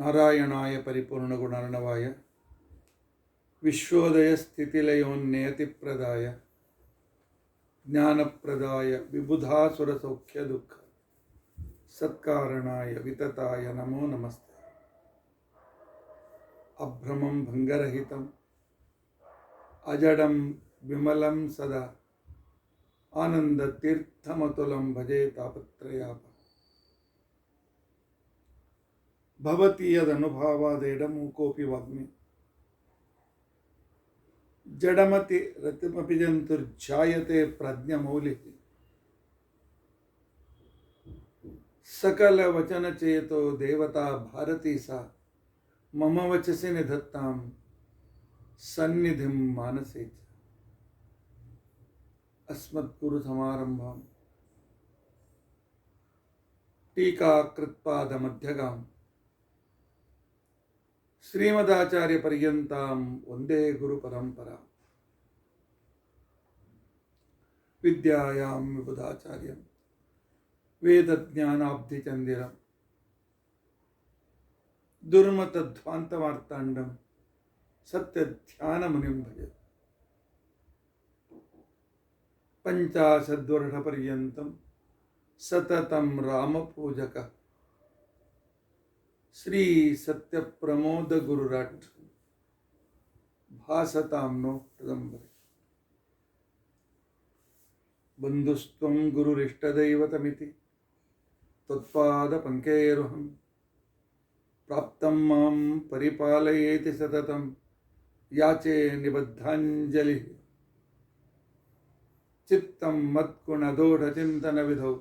ನಾರಾಯಣಾಯ ಪರಿಪೂರ್ಣಗುಣಾರ್ಣವಾಯ ವಿಶ್ವೋದಯ ಸ್ಥಿತಿಲಯೋನ್ನಿಯತಿಪ್ರದಾಯ ಜ್ಞಾನಪ್ರದಾಯ ವಿಬುಧಾಸುರಸೌಖ್ಯ ದುಃಖ ಸತ್ಕಾರಣಾಯ ವಿತತಾಯ ನಮೋ ನಮಸ್ತೆ. ಅಭ್ರಮಂ ಭಂಗರಹಿತಂ ಅಜಡಂ ವಿಮಲಂ ಸದಾ ಆನಂದತೀರ್ಥಮತುಲಂ ಭಜೆ ತಾಪತ್ರಯಾಪ. ಭವತಿ ಯದನುಭಾವಾದೇಡಮೂಕೋಪಿ ವಾಗ್ಮಿ ಜಡಮತಿ ರತಿಮಪಿ ಜಂತುರ್ಜಾಯತೆ ಪ್ರಜ್ಞಮೌಲಿ ಸಕಲ ವಚನಚೇತೋ ದೇವತಾ ಭಾರತೀ ಸಾ ಮಮ ವಚಸಿ ನಿಧತ್ತಾಂ ಸನ್ನಿಧಿಂ ಮಾನಸೇ ಚ. ಅಸ್ಮದ್ಗುರು ಸಮಾರಂಭಾಂ ಟೀಕಾಕೃತ್ಪಾದ ಮಧ್ಯಗಾಂ ಶ್ರೀಮದಾಚಾರ್ಯ ಪರ್ಯಂತಾಂ ವಂದೇ ಗುರು ಪರಂಪರಾ. ವಿದ್ಯಾಯಾಂ ವಿಬುಧಾಚಾರ್ಯಂ ವೇದಜ್ಞಾನಾಬ್ಧಿಚಂದಿರಂ ದುರ್ಮತಧ್ವಾಂತಮಾರ್ತಾಂಡಂ ಸತ್ಯಧ್ಯಾನಮುನಿಂ ಭಜೆ. ಪಂಚಾಶದ್ವರ್ಷಪರ್ಯಂತಂ ಸತತಂ ರಾಮಪೂಜಕ ಶ್ರೀ ಸತ್ಯಪ್ರಮೋದ ಗುರುರಾಟ್ ಭಾಸತಾಂ ನೋ ಹೃದಂಬರೆ. ಬಂಧುಸ್ತ್ವಂ ಗುರುರಿಷ್ಟದೈವತಮಿತಿ ತ್ವತ್ಪಾದ ಪಂಕೇರುಹಂ ಪ್ರಾಪ್ತಂ ಮಾಂ ಪರಿಪಾಲಯೇತಿ ಸತತಂ ಯಾಚೆ ನಿಬದ್ಧಾಂಜಲಿ. ಚಿತ್ತಂ ಮತ್ಗುಣದೋಷಚಿಂತನವಿಧೌ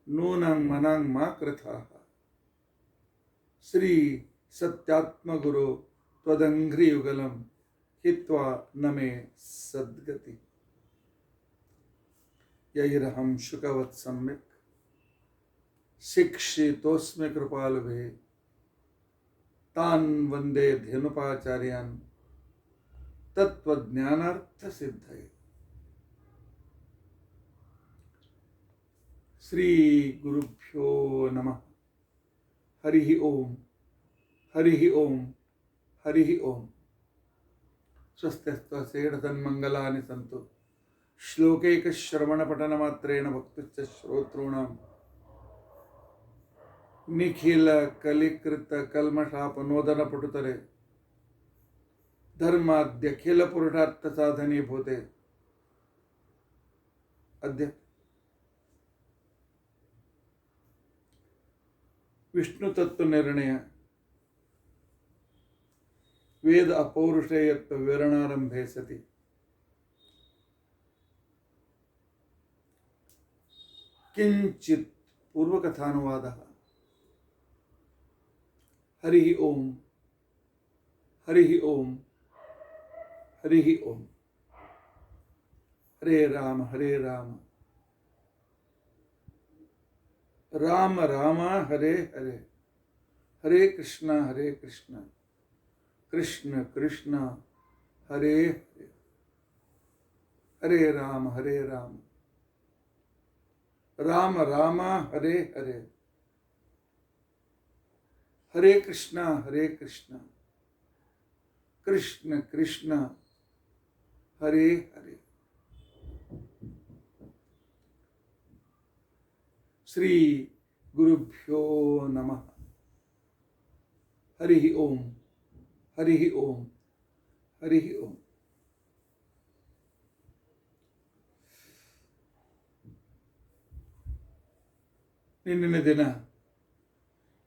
ನೂನಂ ಮನಾಂ ಮಾ ಕೃತಾಃ. ಶ್ರೀ ಸತ್ಯಾತ್ಮಗುರು ತ್ವದಂಘ್ರಿಯುಗಲಂ ಹಿತ್ವಾ ನಮೇ ಸದ್ಗತಿ. ಯೈರಹಂ ಶುಕವತ್ ಸಮ್ಯಕ್ ಶಿಕ್ಷಿತೋಸ್ಮಿ ಕೃಪಾಲುಭೇ ತಾನ್ ವಂದೇ ಧೇನುಪಾಚಾರ್ಯಾನ್ ತತ್ವಜ್ಞಾನಾರ್ಥ ಸಿದ್ಧಯೇ. ಶ್ರೀ ಗುರುಭ್ಯೋ ನಮಃ. ಹರಿ ಓಂ ಹರಿ ಓಂ ಹರಿ ಓಂ. ಸ್ವಸ್ತ್ಯಸ್ತ್ವ ಸೇಢತನ್ಮಂಗಲಾನಿ ಸಂತು ಶ್ಲೋಕೈಕಶ್ರವಣಪಠನಮಾತ್ರೇಣ ವಕ್ತುಶ್ಚ ಶ್ರೋತॄಣಾಂ ನಿಖಿಲ ಕಲಿಕೃತ ಕಲ್ಮಷಾಪನೋದನ ಪಟುತರೆ ಧರ್ಮಾದ್ಯಖಿಲ ಪುರುಷಾರ್ಥ ಸಾಧನೀಭೂತೆ. ಅದ್ಯ ವಿಷ್ಣು ತತ್ವ ನಿರ್ಣಯ ವೇದ ಅಪೌರುಷೇಯತ್ವ ವಿವರಣಾರಂಭೆ ಸತಿ ಕಿಂಚಿತ್ ಪೂರ್ವಕಥಾನುವಾದ. ಹರಿ ಓಂ ಹರಿ ಓಂ ಹರಿ ಓಂ. ಹರೇ ರಾಮ ಹರೇ ರಾಮ ರಾಮ ರಾಮ ಹರೇ ಹರೇ ಹರೇ ಕೃಷ್ಣ ಕೃಷ್ಣ ಕೃಷ್ಣ ಹರೇ ಹರೇ. ಹರೇ ರಾಮ ರಾಮ ರಾಮ ಹರೇ ಹರೇ ಹರೇ ಕೃಷ್ಣ ಕೃಷ್ಣ ಕೃಷ್ಣ ಹರೇ ಹರೇ. ಶ್ರೀ ಗುರುಭ್ಯೋ ನಮಃ. ಹರಿ ಓಂ ಹರಿ ಓಂ ಹರಿ ಓಂ. ನಿನ್ನಿನ ದಿನ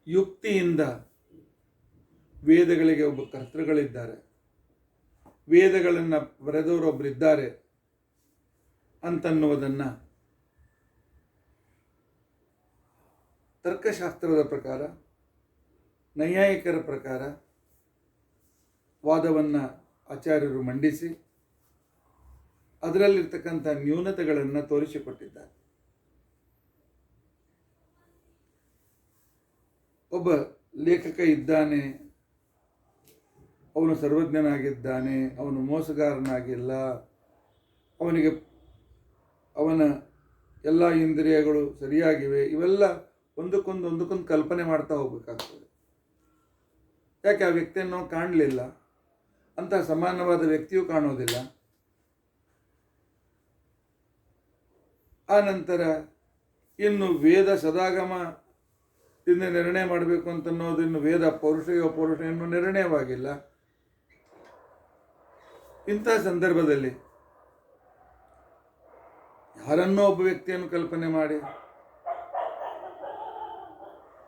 ಯುಕ್ತಿಯಿಂದ ವೇದಗಳಿಗೆ ಒಬ್ಬ ಕರ್ತೃಗಳಿದ್ದಾರೆ, ವೇದಗಳನ್ನು ಬರೆದವರೊಬ್ಬರಿದ್ದಾರೆ ಅಂತನ್ನುವುದನ್ನು ತರ್ಕಶಾಸ್ತ್ರದ ಪ್ರಕಾರ, ನೈಯಾಯಿಕರ ಪ್ರಕಾರ ವಾದವನ್ನು ಆಚಾರ್ಯರು ಮಂಡಿಸಿ ಅದರಲ್ಲಿರ್ತಕ್ಕಂಥ ನ್ಯೂನತೆಗಳನ್ನು ತೋರಿಸಿಕೊಟ್ಟಿದ್ದಾರೆ. ಒಬ್ಬ ಲೇಖಕ ಇದ್ದಾನೆ, ಅವನು ಸರ್ವಜ್ಞನಾಗಿದ್ದಾನೆ, ಅವನು ಮೋಸಗಾರನಾಗಿಲ್ಲ, ಅವನಿಗೆ ಅವನ ಎಲ್ಲ ಇಂದ್ರಿಯಗಳು ಸರಿಯಾಗಿವೆ, ಇವೆಲ್ಲ ಒಂದಕ್ಕೊಂದು ಕಲ್ಪನೆ ಮಾಡ್ತಾ ಹೋಗ್ಬೇಕಾಗ್ತದೆ. ಯಾಕೆ ಆ ವ್ಯಕ್ತಿಯನ್ನು ಕಾಣಲಿಲ್ಲ, ಅಂತಹ ಸಮಾನವಾದ ವ್ಯಕ್ತಿಯೂ ಕಾಣೋದಿಲ್ಲ. ಆ ನಂತರ ಇನ್ನು ವೇದ ಸದಾಗಮದಿಂದ ನಿರ್ಣಯ ಮಾಡಬೇಕು ಅಂತನ್ನೋದು ಇನ್ನು ವೇದ ಪೌರುಷಯೋ ಪೌರುಷ ಇನ್ನೂ ನಿರ್ಣಯವಾಗಿಲ್ಲ. ಇಂಥ ಸಂದರ್ಭದಲ್ಲಿ ಯಾರನ್ನೋ ಒಬ್ಬ ವ್ಯಕ್ತಿಯನ್ನು ಕಲ್ಪನೆ ಮಾಡಿ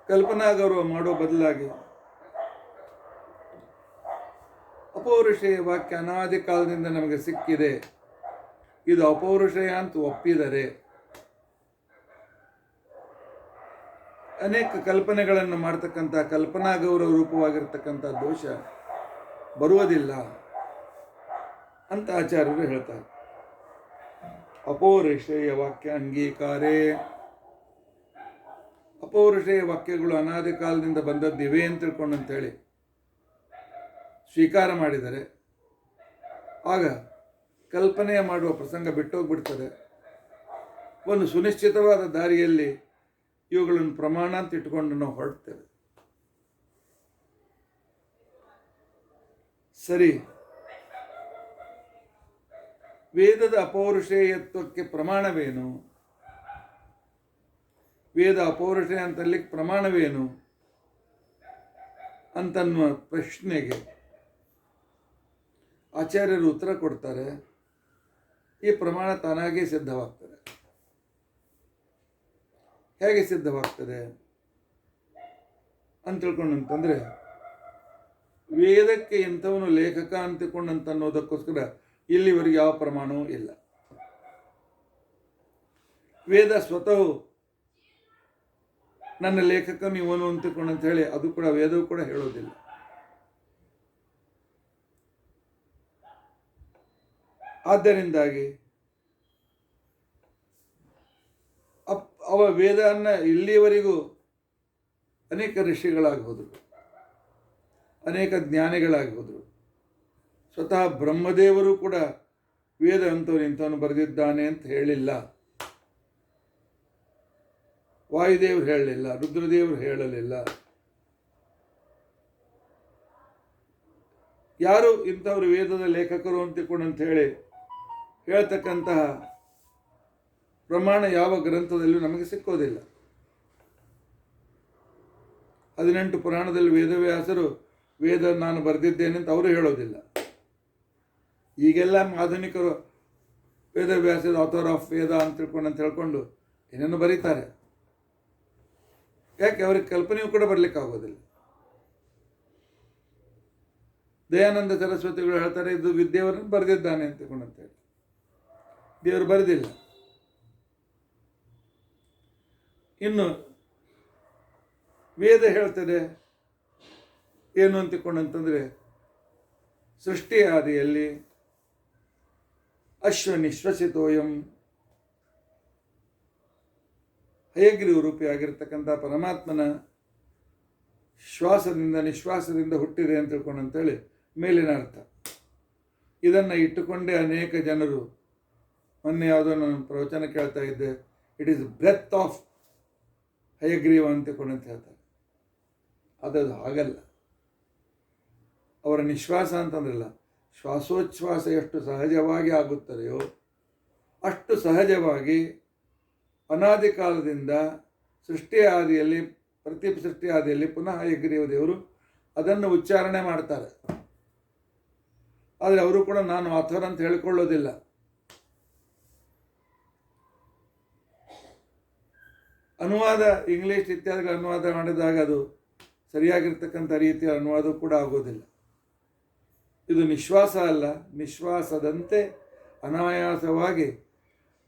ಕಲ್ಪನಾ ಗೌರವ ಮಾಡೋ ಬದಲಾಗಿ ಅಪೌರುಷೇಯ ವಾಕ್ಯ ಅನಾದಿ ಕಾಲದಿಂದ ನಮಗೆ ಸಿಕ್ಕಿದೆ, ಇದು ಅಪೌರುಷೇಯ ಅಂತ ಒಪ್ಪಿದರೆ ಅನೇಕ ಕಲ್ಪನೆಗಳನ್ನು ಮಾಡ್ತಕ್ಕಂಥ ಕಲ್ಪನಾ ಗೌರವ ರೂಪವಾಗಿರ್ತಕ್ಕಂಥ ದೋಷ ಬರುವುದಿಲ್ಲ ಅಂತ ಆಚಾರ್ಯರು ಹೇಳ್ತಾರೆ. ಅಪೌರುಷೇಯ ವಾಕ್ಯ ಅಂಗೀಕಾರೇ, ಅಪೌರುಷೇಯ ವಾಕ್ಯಗಳು ಅನಾದಿ ಕಾಲದಿಂದ ಬಂದದ್ದಿವೆ ಅಂತ ತಿಳ್ಕೊಂಡು ಅಂತೇಳಿ ಸ್ವೀಕಾರ ಮಾಡಿದರೆ ಆಗ ಕಲ್ಪನೆಯ ಮಾಡುವ ಪ್ರಸಂಗ ಬಿಟ್ಟೋಗ್ಬಿಡ್ತದೆ. ಒಂದು ಸುನಿಶ್ಚಿತವಾದ ದಾರಿಯಲ್ಲಿ ಇವುಗಳನ್ನು ಪ್ರಮಾಣ ಅಂತ ಇಟ್ಕೊಂಡು ನಾವು ಹೊರಡ್ತೇವೆ. ಸರಿ, ವೇದದ ಅಪೌರುಷೇಯತ್ವಕ್ಕೆ ಪ್ರಮಾಣವೇನು? ವೇದ ಅಪೌರುಷೇಯ ಅಂತಲ್ಲಿ ಪ್ರಮಾಣವೇನು ಅಂತನ್ನುವ ಪ್ರಶ್ನೆಗೆ ಆಚಾರ್ಯರು ಉತ್ತರ ಕೊಡ್ತಾರೆ. ಈ ಪ್ರಮಾಣ ತಾನಾಗೇ ಸಿದ್ಧವಾಗ್ತದೆ. ಹೇಗೆ ಸಿದ್ಧವಾಗ್ತದೆ ಅಂತ ತಿಳ್ಕೊಂಡಂತಂದರೆ, ವೇದಕ್ಕೆ ಇಂಥವನು ಲೇಖಕ ಅಂತಿಕೊಂಡಂತ ಅನ್ನೋದಕ್ಕೋಸ್ಕರ ಇಲ್ಲಿವರೆಗೆ ಯಾವ ಪ್ರಮಾಣವೂ ಇಲ್ಲ. ವೇದ ಸ್ವತಃ ನನ್ನ ಲೇಖಕನು ಇವನು ಅಂತಿಕೊಂಡಂತ ಹೇಳಿ ಅದು ಕೂಡ ವೇದವು ಕೂಡ ಹೇಳೋದಿಲ್ಲ. ಆದ್ದರಿಂದಾಗಿ ಅವ ವೇದನ್ನ ಇಲ್ಲಿಯವರೆಗೂ ಅನೇಕ ಋಷಿಗಳಾಗಿ ಹೋದರು, ಅನೇಕ ಜ್ಞಾನಿಗಳಾಗಿ ಹೋದರು. ಸ್ವತಃ ಬ್ರಹ್ಮದೇವರು ಕೂಡ ವೇದ ಅಂತವನು ಇಂಥವನು ಬರೆದಿದ್ದಾನೆ ಅಂತ ಹೇಳಿಲ್ಲ. ವಾಯುದೇವರು ಹೇಳಲಿಲ್ಲ, ರುದ್ರದೇವರು ಹೇಳಲಿಲ್ಲ. ಯಾರು ಇಂಥವರು ವೇದದ ಲೇಖಕರು ಅಂತ ಹೇಳಿ ಹೇಳ್ತಕ್ಕಂತಹ ಪ್ರಮಾಣ ಯಾವ ಗ್ರಂಥದಲ್ಲೂ ನಮಗೆ ಸಿಕ್ಕೋದಿಲ್ಲ. 18 ಪುರಾಣದಲ್ಲಿ ವೇದವ್ಯಾಸರು ವೇದ ನಾನು ಬರೆದಿದ್ದೇನೆ ಅಂತ ಅವರು ಹೇಳೋದಿಲ್ಲ. ಈಗೆಲ್ಲ ಆಧುನಿಕರು ವೇದವ್ಯಾಸದ ಆಥರ್ ಆಫ್ ವೇದ ಅಂತ ಹೇಳ್ಕೊಂಡು ಏನೇನು ಬರೀತಾರೆ. ಯಾಕೆ? ಅವ್ರಿಗೆ ಕಲ್ಪನೆಯೂ ಕೂಡ ಬರಲಿಕ್ಕಾಗೋದಿಲ್ಲ. ದಯಾನಂದ ಸರಸ್ವತಿಗಳು ಹೇಳ್ತಾರೆ, ಇದು ವಿದ್ಯೆಯವರನ್ನು ಬರೆದಿದ್ದಾನೆ ಅಂತೇಳಿ. ದೇವರು ಬರೆದಿಲ್ಲ. ಇನ್ನು ವೇದ ಹೇಳ್ತದೆ ಏನು ಅಂತಿಕೊಂಡಂತಂದರೆ, ಸೃಷ್ಟಿ ಆದಿಯಲ್ಲಿ ಅಶ್ವನಿಶ್ವಸಿತೋಯಂ ಹಯಗ್ರೀವ ರೂಪಿಯಾಗಿರ್ತಕ್ಕಂಥ ಪರಮಾತ್ಮನ ಶ್ವಾಸದಿಂದ ನಿಶ್ವಾಸದಿಂದ ಹುಟ್ಟಿದೆ ಅಂತ ತಿಳ್ಕೊಂಡಂತೇಳಿ ಮೇಲಿನ ಅರ್ಥ. ಇದನ್ನು ಇಟ್ಟುಕೊಂಡೇ ಅನೇಕ ಜನರು, ಮೊನ್ನೆ ಯಾವುದೋ ನಾನು ಪ್ರವಚನ ಕೇಳ್ತಾ ಇದ್ದೆ, it is breath of Hayagriva ಅಂತಕೊಂಡಂತ ಹೇಳ್ತಾರೆ. ಅದು ಹಾಗಲ್ಲ. ಅವರ ನಿಶ್ವಾಸ ಅಂತಂದ್ರಲ್ಲ, ಶ್ವಾಸೋಚ್ಛ್ವಾಸ ಎಷ್ಟು ಸಹಜವಾಗಿ ಆಗುತ್ತದೆಯೋ ಅಷ್ಟು ಸಹಜವಾಗಿ ಅನಾದಿ ಕಾಲದಿಂದ ಸೃಷ್ಟಿ ಆದಿಯಲ್ಲಿ, ಪ್ರತಿ ಸೃಷ್ಟಿ ಆದಿಯಲ್ಲಿ ಪುನಃ ಹಯಗ್ರೀವ ದೇವರು ಅದನ್ನು ಉಚ್ಚಾರಣೆ ಮಾಡ್ತಾರೆ. ಆದರೆ ಅವರು ಕೂಡ ನಾನು ಆಥರ್ ಅಂತ ಹೇಳಿಕೊಳ್ಳೋದಿಲ್ಲ. ಅನುವಾದ ಇಂಗ್ಲೀಷ್ ಇತ್ಯಾದಿಗಳ ಅನುವಾದ ಮಾಡಿದಾಗ ಅದು ಸರಿಯಾಗಿರ್ತಕ್ಕಂಥ ರೀತಿಯ ಅನುವಾದ ಕೂಡ ಆಗೋದಿಲ್ಲ. ಇದು ನಿಶ್ವಾಸ ಅಲ್ಲ, ನಿಶ್ವಾಸದಂತೆ ಅನಾಯಾಸವಾಗಿ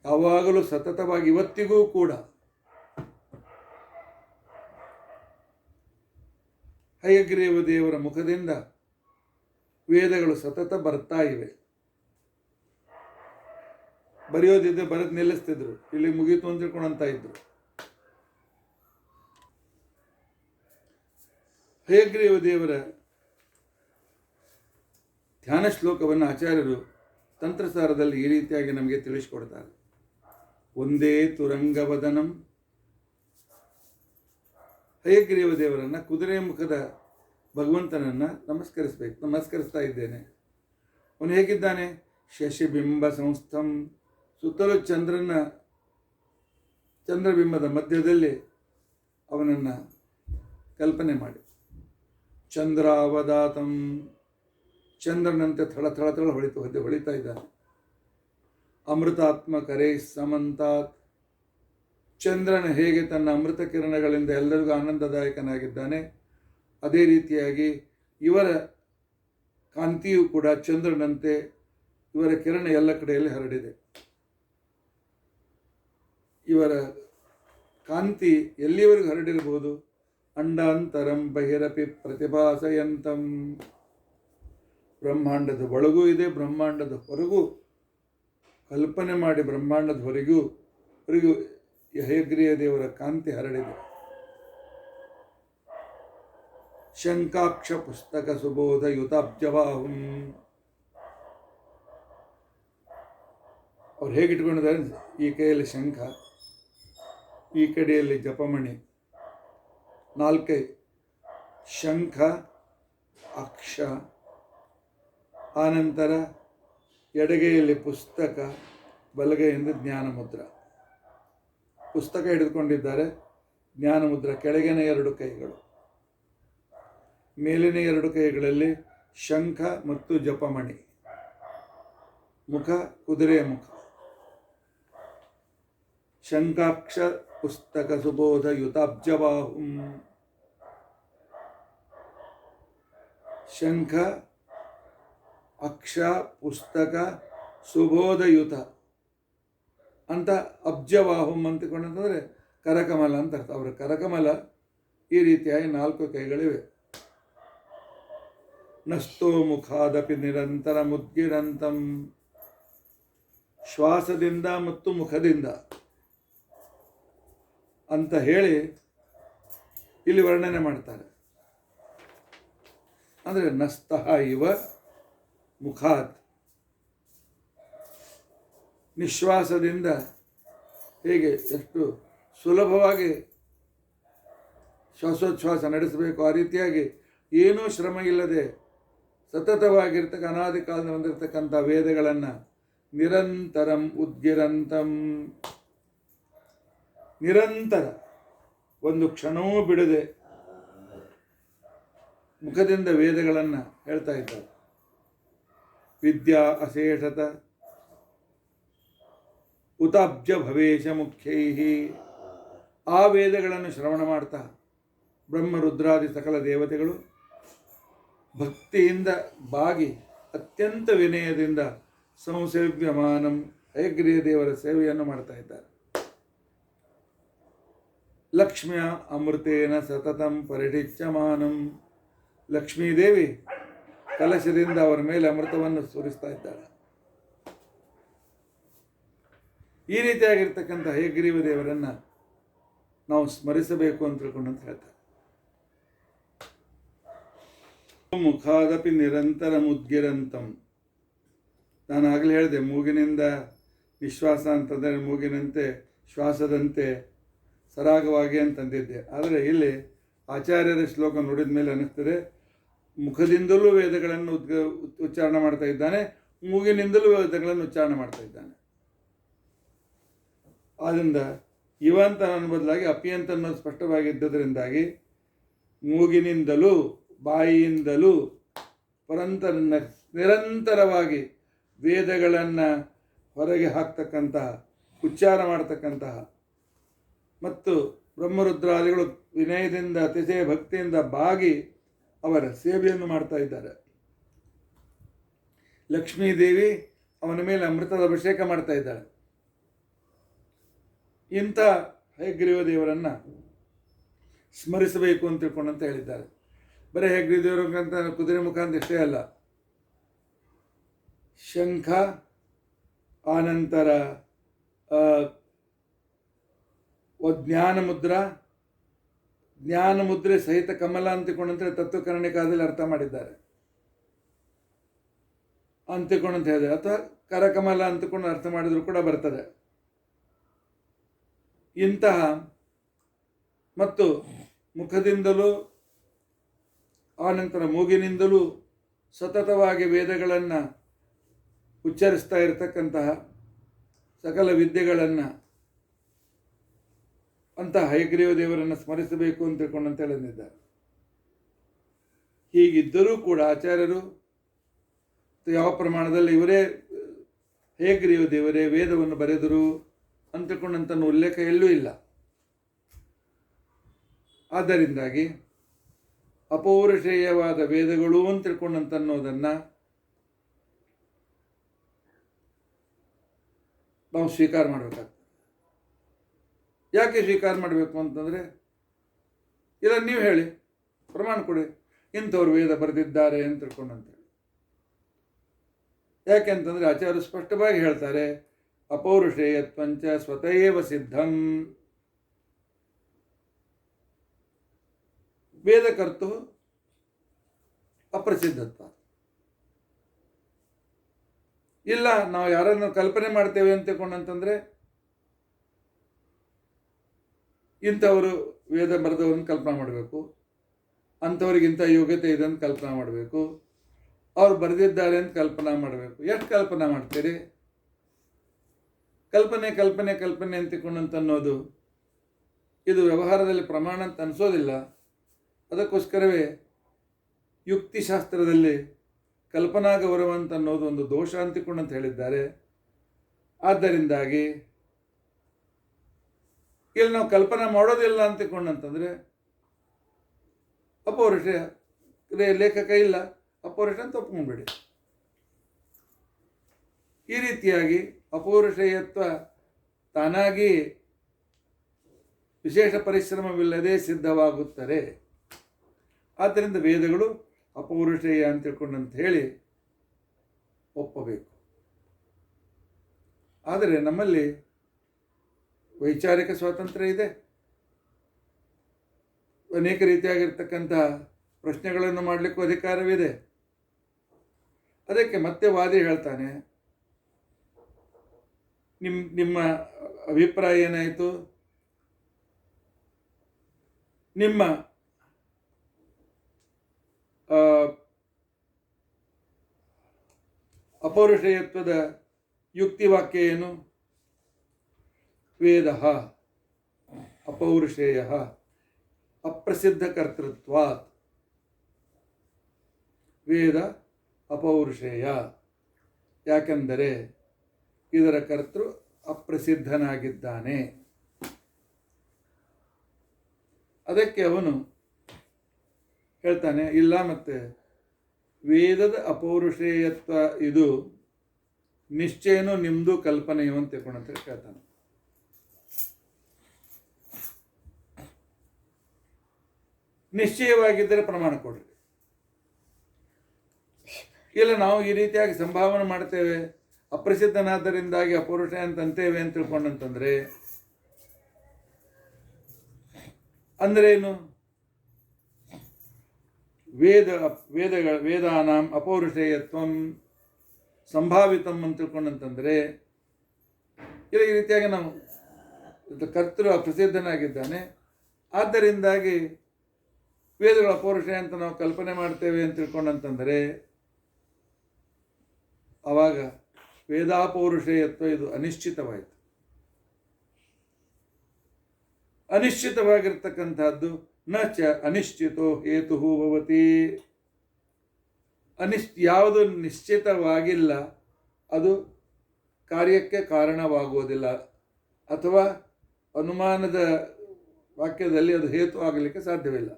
ಯಾವಾಗಲೂ ಸತತವಾಗಿ ಇವತ್ತಿಗೂ ಕೂಡ ಹಯಗ್ರೀವ ದೇವರ ಮುಖದಿಂದ ವೇದಗಳು ಸತತ ಬರ್ತಾ ಇವೆ. ಬರೆಯೋದಿದ್ದೆ ಬರೆದು ನಿಲ್ಲಿಸ್ತಿದ್ರು, ಇಲ್ಲಿ ಮುಗೀತು ಅಂತ ತಿಳ್ಕೊಂಡಂತ ಇದ್ರು. ಹಯಗ್ರೀವ ದೇವರ ಧ್ಯಾನ ಶ್ಲೋಕವನ್ನು ಆಚಾರ್ಯರು ತಂತ್ರಸಾರದಲ್ಲಿ ಈ ರೀತಿಯಾಗಿ ನಮಗೆ ತಿಳಿಸಿಕೊಡ್ತಾರೆ. ಒಂದೇ ತುರಂಗವದನಂ. ಹಯಗ್ರೀವ ದೇವರನ್ನು ಕುದುರೆ ಮುಖದ ಭಗವಂತನನ್ನು ನಮಸ್ಕರಿಸ್ತಾ ಇದ್ದೇನೆ. ಅವನು ಹೇಗಿದ್ದಾನೆ? ಶಶಿಬಿಂಬ ಸಂಸ್ಥಂ, ಸುತ್ತಲೂ ಚಂದ್ರಬಿಂಬದ ಮಧ್ಯದಲ್ಲಿ ಅವನನ್ನು ಕಲ್ಪನೆ ಮಾಡಿ. ಚಂದ್ರಾವದಾತಂ, ಚಂದ್ರನಂತೆ ಥಳ ಥಳ ಥಳ ಹೊಳಿತಾ ಇದ್ದಾನೆ. ಅಮೃತಾತ್ಮ ಕರೇ ಸಮಂತಾತ್, ಚಂದ್ರನ ಹೇಗೆ ತನ್ನ ಅಮೃತ ಕಿರಣಗಳಿಂದ ಎಲ್ಲರಿಗೂ ಆನಂದದಾಯಕನಾಗಿದ್ದಾನೆ, ಅದೇ ರೀತಿಯಾಗಿ ಇವರ ಕಾಂತಿಯೂ ಕೂಡ ಚಂದ್ರನಂತೆ ಇವರ ಕಿರಣ ಎಲ್ಲ ಕಡೆಯಲ್ಲಿ ಹರಡಿದೆ. ಇವರ ಕಾಂತಿ ಎಲ್ಲಿಯವರೆಗೂ ಹರಡಿರಬಹುದು? ಅಂಡಾಂತರಂ ಬಹಿರಪಿ ಪ್ರತಿಭಾಸಯಂತಂ, ಬ್ರಹ್ಮಾಂಡದ ಒಳಗೂ ಇದೆ, ಬ್ರಹ್ಮಾಂಡದ ಹೊರಗೂ ಕಲ್ಪನೆ ಮಾಡಿ ಬ್ರಹ್ಮಾಂಡದ ಹೊರಗೂ ಹಯಗ್ರೀವ ದೇವರ ಕಾಂತಿ ಹರಡಿದೆ. ಶಂಕಾಕ್ಷ ಪುಸ್ತಕ ಸುಬೋಧ ಯುತಾಬ್ಜವಾಹುಂ, ಅವ್ರು ಹೇಗಿಟ್ಕೊಂಡಿದ್ದಾರೆ? ಈ ಕೈಯಲ್ಲಿ ಶಂಖ, ಈ ಕಡೆಯಲ್ಲಿ ಜಪಮಣಿ, ನಾಲ್ಕೈ, ಶಂಖ, ಅಕ್ಷ, ಆನಂತರ ಎಡಗೈಯಲ್ಲಿ ಪುಸ್ತಕ, ಬಲಗೈಯಿಂದ ಜ್ಞಾನ ಮುದ್ರ. ಪುಸ್ತಕ ಹಿಡಿದುಕೊಂಡಿದ್ದಾರೆ, ಜ್ಞಾನ ಮುದ್ರ ಕೆಳಗಿನ 2 ಕೈಗಳು, ಮೇಲಿನ 2 ಕೈಗಳಲ್ಲಿ ಶಂಖ ಮತ್ತು ಜಪಮಣಿ, ಮುಖ ಕುದುರೆಯ ಮುಖ. ಶಂಖಾಕ್ಷ ಪುಸ್ತಕ ಸುಬೋಧ ಯುತಾಬ್ಜವಾಹುಂ, ಶಂಖ, ಅಕ್ಷ, ಪುಸ್ತಕ, ಸುಬೋಧಯುತ ಅಂತ ಅಬ್ಜವಾಹುಂ ಅಂತಕೊಂಡಂತಂದರೆ ಕರಕಮಲ ಅಂತ ಅರ್ಥ. ಅವರ ಕರಕಮಲ ಈ ರೀತಿಯಾಗಿ 4 ಕೈಗಳಿವೆ. ನಸ್ತೋ ಮುಖಾದಪಿ ನಿರಂತರ ಮುದ್ಗಿರಂತಂ, ಶ್ವಾಸದಿಂದ ಮತ್ತು ಮುಖದಿಂದ ಅಂತ ಹೇಳಿ ಇಲ್ಲಿ ವರ್ಣನೆ ಮಾಡ್ತಾರೆ. ಅಂದರೆ ನಸ್ತಃ ಇವ ಮುಖಾತ್, ನಿಶ್ವಾಸದಿಂದ ಹೇಗೆ ಎಷ್ಟು ಸುಲಭವಾಗಿ ಶ್ವಾಸೋಚ್ಛ್ವಾಸ ನಡೆಸಬೇಕು ಆ ರೀತಿಯಾಗಿ ಏನೂ ಶ್ರಮ ಇಲ್ಲದೆ ಸತತವಾಗಿರ್ತಕ್ಕ ಅನಾದಿ ಕಾಲದಿಂದ ಬಂದಿರತಕ್ಕಂಥ ವೇದಗಳನ್ನು ನಿರಂತರಂ ಉದ್ಗಿರಂತಂ, ನಿರಂತರ ಒಂದು ಕ್ಷಣವೂ ಬಿಡದೆ ಮುಖದಿಂದ ವೇದಗಳನ್ನು ಹೇಳ್ತಾ ಇದ್ದಾರೆ. ವಿದ್ಯಾ ಅಶೇಷತ ಉತಾಬ್ಜ ಭವೇಶ ಮುಖ್ಯೈ, ಆ ವೇದಗಳನ್ನು ಶ್ರವಣ ಮಾಡ್ತಾ ಬ್ರಹ್ಮ ರುದ್ರಾದಿ ಸಕಲ ದೇವತೆಗಳು ಭಕ್ತಿಯಿಂದ ಬಾಗಿ ಅತ್ಯಂತ ವಿನಯದಿಂದ ಸಂಸೇವ್ಯಮಾನಂ ಹಯಗ್ರೀವ ದೇವರ ಸೇವೆಯನ್ನು ಮಾಡ್ತಾ ಇದ್ದಾರೆ. ಲಕ್ಷ್ಮಿಯ ಅಮೃತೇನ ಸತತಂ ಪರಿಣಿಚ್ಯಮಾನಂ, ಲಕ್ಷ್ಮೀದೇವಿ ಕಲಶದಿಂದ ಅವರ ಮೇಲೆ ಅಮೃತವನ್ನು ಸುರಿಸ್ತಾ ಇದ್ದಾಳೆ. ಈ ರೀತಿಯಾಗಿರ್ತಕ್ಕಂಥ ಹಯಗ್ರೀವ ದೇವರನ್ನು ನಾವು ಸ್ಮರಿಸಬೇಕು ಅಂತ ತಿಳ್ಕೊಂಡಂತ ಹೇಳ್ತಾರೆ. ಮುಖಾದಪಿ ನಿರಂತರ ಮುದ್ಗಿರಂತಂ, ನಾನು ಆಗಲೇ ಹೇಳಿದೆ ಮೂಗಿನಿಂದ ನಿಶ್ವಾಸ ಅಂತಂದರೆ ಮೂಗಿನಂತೆ ಶ್ವಾಸದಂತೆ ಸರಾಗವಾಗಿ ಅಂತಂದಿದ್ದೆ. ಆದರೆ ಇಲ್ಲಿ ಆಚಾರ್ಯರ ಶ್ಲೋಕ ನೋಡಿದ ಮೇಲೆ ಅನ್ನಿಸ್ತದೆ ಮುಖದಿಂದಲೂ ವೇದಗಳನ್ನು ಉಚ್ಚಾರಣೆ ಮಾಡ್ತಾ ಇದ್ದಾನೆ, ಮೂಗಿನಿಂದಲೂ ವೇದಗಳನ್ನು ಉಚ್ಚಾರಣೆ ಮಾಡ್ತಾ ಇದ್ದಾನೆ. ಆದ್ದರಿಂದ ಇವ ಅಂತ ನನ್ನ ಬದಲಾಗಿ ಅಪಿ ಅಂತ ಅನ್ನೋದು ಸ್ಪಷ್ಟವಾಗಿದ್ದದರಿಂದಾಗಿ ಮೂಗಿನಿಂದಲೂ ಬಾಯಿಯಿಂದಲೂ ನಿರಂತರವಾಗಿ ವೇದಗಳನ್ನು ಹೊರಗೆ ಹಾಕ್ತಕ್ಕಂತಹ ಉಚ್ಚಾರ ಮಾಡ್ತಕ್ಕಂತಹ ಮತ್ತು ಬ್ರಹ್ಮರುದ್ರಾದಿಗಳು ವಿನಯದಿಂದ ಅತಿಶಯ ಭಕ್ತಿಯಿಂದ ಬಾಗಿ ಅವರ ಸೇವೆಯನ್ನು ಮಾಡ್ತಾ ಇದ್ದಾರೆ. ಲಕ್ಷ್ಮೀದೇವಿ ಅವನ ಮೇಲೆ ಅಮೃತದ ಅಭಿಷೇಕ ಮಾಡ್ತಾ ಇದ್ದಾಳೆ. ಇಂಥ ಹಯಗ್ರೀವ ದೇವರನ್ನು ಸ್ಮರಿಸಬೇಕು ಅಂತ ತಿಳ್ಕೊಂಡಂತ ಹೇಳಿದ್ದಾರೆ. ಬರೀ ಹಯಗ್ರೀವ ದೇವರಂತ ಕುದುರೆ ಮುಖ ಅಂತ ಇಷ್ಟೇ ಅಲ್ಲ, ಶಂಖ, ಆನಂತರ ಜ್ಞಾನ ಮುದ್ರೆ ಸಹಿತ ಕಮಲ ಅಂತಿಕೊಂಡಂತೆ ತತ್ವಕರಣಿಕಾದಲ್ಲಿ ಅರ್ಥ ಮಾಡಿದ್ದಾರೆ. ಅಂತಿಕೊಂಡಂತ ಹೇಳಿದ್ರೆ ಅಥವಾ ಕರಕಮಲ ಅಂತಿಕೊಂಡು ಅರ್ಥ ಮಾಡಿದ್ರು ಕೂಡ ಬರ್ತದೆ. ಇಂತಹ ಮತ್ತು ಮುಖದಿಂದಲೂ ಆನಂತರ ಮೂಗಿನಿಂದಲೂ ಸತತವಾಗಿ ವೇದಗಳನ್ನು ಉಚ್ಚರಿಸ್ತಾ ಇರತಕ್ಕಂತಹ ಸಕಲ ವಿದ್ಯೆಗಳನ್ನು ಅಂತಹ ಹಯಗ್ರೀವ ದೇವರನ್ನು ಸ್ಮರಿಸಬೇಕು ಅಂತ ತಿಳ್ಕೊಂಡಂತ ಹೇಳಿದ್ದಾರೆ. ಹೀಗಿದ್ದರೂ ಕೂಡ ಆಚಾರ್ಯರು ಯಾವ ಪ್ರಮಾಣದಲ್ಲಿ ಇವರೇ ಹಯಗ್ರೀವ ದೇವರೇ ವೇದವನ್ನು ಬರೆದರು ಅಂತ ತಿಳ್ಕೊಂಡಂತ ಉಲ್ಲೇಖ ಎಲ್ಲೂ ಇಲ್ಲ. ಆದ್ದರಿಂದಾಗಿ ಅಪೌರುಷೇಯವಾದ ವೇದಗಳು ಅಂತ ತಿಳ್ಕೊಂಡಂತ ಅನ್ನೋದನ್ನು ನಾವು ಸ್ವೀಕಾರ ಮಾಡಬೇಕಾಗ್ತದೆ. ಯಾಕೆ ಸ್ವೀಕಾರ ಮಾಡಬೇಕು ಅಂತಂದರೆ, ಇಲ್ಲ ನೀವು ಹೇಳಿ, ಪ್ರಮಾಣ ಕೊಡಿ, ಇಂಥವ್ರು ವೇದ ಬರೆದಿದ್ದಾರೆ ಅಂತ ತಿಳ್ಕೊಂಡಂತೇಳಿ. ಯಾಕೆ ಅಂತಂದರೆ ಆಚಾರ್ಯರು ಸ್ಪಷ್ಟವಾಗಿ ಹೇಳ್ತಾರೆ, ಅಪೌರುಷೇಯತ್ವಂಚ ಸ್ವತಃ ಸಿದ್ಧಂ. ವೇದಕರ್ತು ಅಪ್ರಸಿದ್ಧತ್ವ. ಇಲ್ಲ ನಾವು ಯಾರನ್ನು ಕಲ್ಪನೆ ಮಾಡ್ತೇವೆ ಅಂತ ತಿಳ್ಕೊಂಡಂತಂದರೆ, ಇಂಥವರು ವೇದ ಬರೆದವ್ರನ್ನ ಕಲ್ಪನಾ ಮಾಡಬೇಕು, ಅಂಥವ್ರಿಗಿಂತ ಯೋಗ್ಯತೆ ಇದೆ ಅಂತ ಕಲ್ಪನಾ ಮಾಡಬೇಕು, ಅವ್ರು ಬರೆದಿದ್ದಾರೆ ಅಂತ ಕಲ್ಪನಾ ಮಾಡಬೇಕು. ಎಷ್ಟು ಕಲ್ಪನಾ ಮಾಡ್ತೀರಿ? ಕಲ್ಪನೆ ಕಲ್ಪನೆ ಕಲ್ಪನೆ ಅಂತ ತಿಳ್ಕೊಂಡಂತ ಅನ್ನೋದು ಇದು ವ್ಯವಹಾರದಲ್ಲಿ ಪ್ರಮಾಣ ಅಂತ ಅನಿಸೋದಿಲ್ಲ. ಅದಕ್ಕೋಸ್ಕರವೇ ಯುಕ್ತಿಶಾಸ್ತ್ರದಲ್ಲಿ ಕಲ್ಪನಾ ಗೌರವ ಅಂತ ಅನ್ನೋದು ಒಂದು ದೋಷ ಅಂತಿಕೊಂಡಂತ ಹೇಳಿದ್ದಾರೆ. ಆದ್ದರಿಂದಾಗಿ ಇಲ್ಲಿ ನಾವು ಕಲ್ಪನಾ ಮಾಡೋದಿಲ್ಲ ಅಂತಿಕೊಂಡಂತಂದರೆ ಅಪೌರುಷ ಲೇಖಕ ಇಲ್ಲ, ಅಪೌರುಷ ಅಂತ ಒಪ್ಕೊಂಡ್ಬಿಡಿ. ಈ ರೀತಿಯಾಗಿ ಅಪೌರುಷೇಯತ್ವ ತಾನಾಗಿ ವಿಶೇಷ ಪರಿಶ್ರಮವಿಲ್ಲದೆ ಸಿದ್ಧವಾಗುತ್ತದೆ. ಆದ್ದರಿಂದ ವೇದಗಳು ಅಪೌರುಷೇಯ ಅಂತ ತಿಳ್ಕೊಂಡಂತ ಹೇಳಿ ಒಪ್ಪಬೇಕು. ಆದರೆ ನಮ್ಮಲ್ಲಿ ವೈಚಾರಿಕ ಸ್ವಾತಂತ್ರ್ಯ ಇದೆ. ಅನೇಕ ರೀತಿಯಾಗಿರ್ತಕ್ಕಂಥ ಪ್ರಶ್ನೆಗಳನ್ನು ಮಾಡಲಿಕ್ಕೂ ಅಧಿಕಾರವಿದೆ. ಅದಕ್ಕೆ ಮತ್ತೆ ವಾದಿ ಹೇಳ್ತಾನೆ, ನಿಮ್ಮ ಅಭಿಪ್ರಾಯ ಏನಾಯಿತು? ನಿಮ್ಮ ಅಪೌರುಷೇಯತ್ವದ ಯುಕ್ತಿವಾಕ್ಯ ಏನು? ವೇದ ಅಪೌರುಷೇಯ ಅಪ್ರಸಿದ್ಧ ಕರ್ತೃತ್ವಾತ್. ವೇದ ಅಪೌರುಷೇಯ ಯಾಕೆಂದರೆ ಇದರ ಕರ್ತೃ ಅಪ್ರಸಿದ್ಧನಾಗಿದ್ದಾನೆ. ಅದಕ್ಕೆ ಅವನು ಹೇಳ್ತಾನೆ, ಇಲ್ಲ ಮತ್ತೆ ವೇದದ ಅಪೌರುಷೇಯತ್ವ ಇದು ನಿಶ್ಚಯನೂ ನಿಮ್ಮದು ಕಲ್ಪನೆಯೋ ಅಂತ ತಿಳ್ಕೊಂಡಂತ ಹೇಳ್ತಾನೆ. ನಿಶ್ಚಯವಾಗಿದ್ದರೆ ಪ್ರಮಾಣ ಕೊಡ್ರಿ. ಇಲ್ಲ ನಾವು ಈ ರೀತಿಯಾಗಿ ಸಂಭಾವನೆ ಮಾಡ್ತೇವೆ, ಅಪ್ರಸಿದ್ಧನಾದ್ದರಿಂದಾಗಿ ಅಪೌರುಷ ಅಂತಂತೇವೆ ಅಂತ ತಿಳ್ಕೊಂಡಂತಂದ್ರೆ ಅಂದ್ರೇನು? ವೇದಾನಾಂ ಅಪೌರುಷೇಯತ್ವಂ ಸಂಭಾವಿತಂ ಅಂತ ತಿಳ್ಕೊಂಡಂತಂದರೆ ಇಲ್ಲ, ಈ ರೀತಿಯಾಗಿ ನಾವು ಕರ್ತೃ ಅಪ್ರಸಿದ್ಧನಾಗಿದ್ದಾನೆ, ಆದ್ದರಿಂದಾಗಿ ವೇದಗಳ ಅಪೌರುಷೇಯ ಅಂತ ನಾವು ಕಲ್ಪನೆ ಮಾಡ್ತೇವೆ ಅಂತ ತಿಳ್ಕೊಂಡಂತಂದರೆ ಆವಾಗ ವೇದಾಪೌರುಷೇಯತ್ವ ಇದು ಅನಿಶ್ಚಿತವಾಯಿತು. ಅನಿಶ್ಚಿತವಾಗಿರ್ತಕ್ಕಂಥದ್ದು ನ ಚ ಅನಿಶ್ಚಿತೋ ಹೇತು ಭವತಿ. ಯಾವುದು ನಿಶ್ಚಿತವಾಗಿಲ್ಲ ಅದು ಕಾರ್ಯಕ್ಕೆ ಕಾರಣವಾಗುವುದಿಲ್ಲ, ಅಥವಾ ಅನುಮಾನದ ವಾಕ್ಯದಲ್ಲಿ ಅದು ಹೇತು ಆಗಲಿಕ್ಕೆ ಸಾಧ್ಯವಿಲ್ಲ.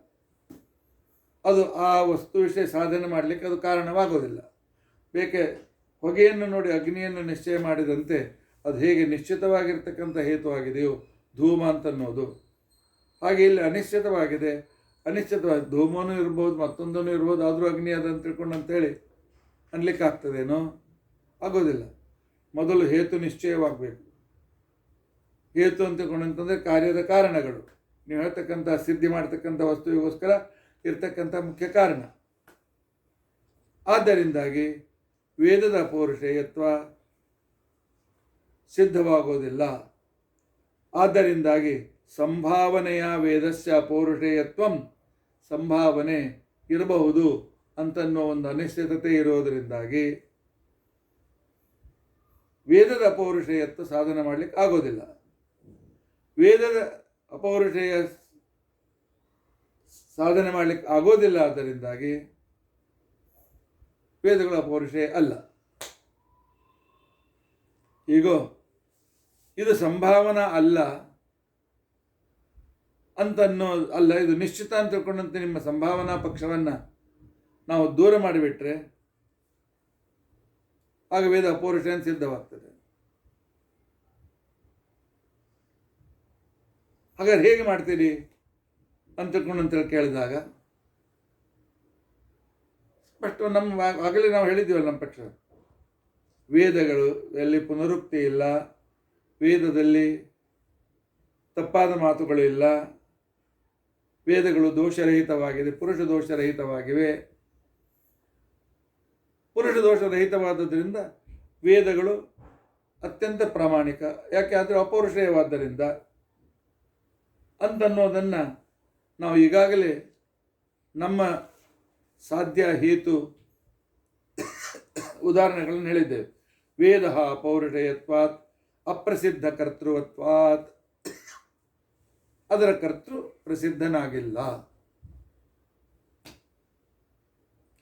ಅದು ಆ ವಸ್ತು ವಿಷಯ ಸಾಧನೆ ಮಾಡಲಿಕ್ಕೆ ಅದು ಕಾರಣವಾಗೋದಿಲ್ಲ. ಬೇಕೆ ಹೊಗೆಯನ್ನು ನೋಡಿ ಅಗ್ನಿಯನ್ನು ನಿಶ್ಚಯ ಮಾಡಿದಂತೆ ಅದು ಹೇಗೆ ನಿಶ್ಚಿತವಾಗಿರ್ತಕ್ಕಂಥ ಹೇತುವಾಗಿದೆಯೋ ಧೂಮ ಅಂತನ್ನೋದು, ಹಾಗೆ ಇಲ್ಲಿ ಅನಿಶ್ಚಿತವಾಗಿದೆ. ಅನಿಶ್ಚಿತವಾಗಿ ಧೂಮನೂ ಇರ್ಬೋದು, ಮತ್ತೊಂದೂ ಇರ್ಬೋದು, ಆದರೂ ಅಗ್ನಿ ಅದಂತ ತಿಳ್ಕೊಂಡು ಅಂತೇಳಿ ಅನ್ಲಿಕ್ಕೆ ಆಗ್ತದೇನೋ? ಆಗೋದಿಲ್ಲ. ಮೊದಲು ಹೇತು ನಿಶ್ಚಯವಾಗಬೇಕು. ಹೇತು ಅಂತ ತಿಳ್ಕೊಂಡಂತಂದರೆ ಕಾರ್ಯದ ಕಾರಣಗಳು, ನೀವು ಹೇಳ್ತಕ್ಕಂಥ ಸಿದ್ಧಿ ಮಾಡ್ತಕ್ಕಂಥ ವಸ್ತುವಿಗೋಸ್ಕರ ಇರ್ತಕ್ಕಂಥ ಮುಖ್ಯ ಕಾರಣ. ಆದ್ದರಿಂದಾಗಿ ವೇದದ ಅಪೌರುಷೇಯತ್ವ ಸಿದ್ಧವಾಗೋದಿಲ್ಲ. ಆದ್ದರಿಂದಾಗಿ ಸಂಭಾವನೆಯ ವೇದಸ್ಯ ಅಪೌರುಷೇಯತ್ವಂ, ಸಂಭಾವನೆ ಇರಬಹುದು ಅಂತನ್ನೋ ಒಂದು ಅನಿಶ್ಚಿತತೆ ಇರೋದರಿಂದಾಗಿ ವೇದದ ಅಪೌರುಷೇಯತ್ವ ಸಾಧನೆ ಮಾಡಲಿಕ್ಕೆ ಆಗೋದಿಲ್ಲ. ವೇದದ ಅಪೌರುಷೇಯ ಸಾಧನೆ ಮಾಡಲಿಕ್ಕೆ ಆಗೋದಿಲ್ಲ. ಆದ್ದರಿಂದಾಗಿ ವೇದಗಳ ಅಪೌರುಷೇಯ ಅಲ್ಲ. ಈಗ ಇದು ಸಂಭಾವನಾ ಅಲ್ಲ ಅಂತನ್ನೋ ಅಲ್ಲ, ಇದು ನಿಶ್ಚಿತ ಅಂತ ತಿಳ್ಕೊಂಡಂತೆ ನಿಮ್ಮ ಸಂಭಾವನಾ ಪಕ್ಷವನ್ನು ನಾವು ದೂರ ಮಾಡಿಬಿಟ್ರೆ ಆಗ ವೇದ ಅಪೌರುಷೇಯ ಸಿದ್ಧವಾಗ್ತದೆ. ಹಾಗಾದ್ರೆ ಹೇಗೆ ಮಾಡ್ತೀರಿ ಅಂತ ತಿಳ್ಕೊಂಡಂತೇಳಿ ಕೇಳಿದಾಗ ಸ್ಪಷ್ಟ ನಮ್ಮ ಆಗಲೇ ನಾವು ಹೇಳಿದ್ದೀವಲ್ಲ, ನಮ್ಮ ಪಕ್ಷ ವೇದಗಳು ಎಲ್ಲಿ ಪುನರುಕ್ತಿ ಇಲ್ಲ, ವೇದದಲ್ಲಿ ತಪ್ಪಾದ ಮಾತುಗಳಿಲ್ಲ, ವೇದಗಳು ದೋಷರಹಿತವಾಗಿದೆ, ಪುರುಷ ದೋಷರಹಿತವಾಗಿವೆ. ಪುರುಷ ದೋಷರಹಿತವಾದದ್ರಿಂದ ವೇದಗಳು ಅತ್ಯಂತ ಪ್ರಾಮಾಣಿಕ. ಯಾಕೆ ಆದರೆ ಅಪೌರುಷೇಯವಾದ್ದರಿಂದ ಅಂತನ್ನೋದನ್ನು ನಾವು ಈಗಾಗಲೇ ನಮ್ಮ ಸಾಧ್ಯ ಹೇತು ಉದಾಹರಣೆಗಳನ್ನು ಹೇಳಿದ್ದೇವೆ. ವೇದ ಪೌರುಷೇಯತ್ವಾತ್ ಅಪ್ರಸಿದ್ಧ ಕರ್ತೃವತ್ವಾತ್, ಅದರ ಕರ್ತೃ ಪ್ರಸಿದ್ಧನಾಗಿಲ್ಲ.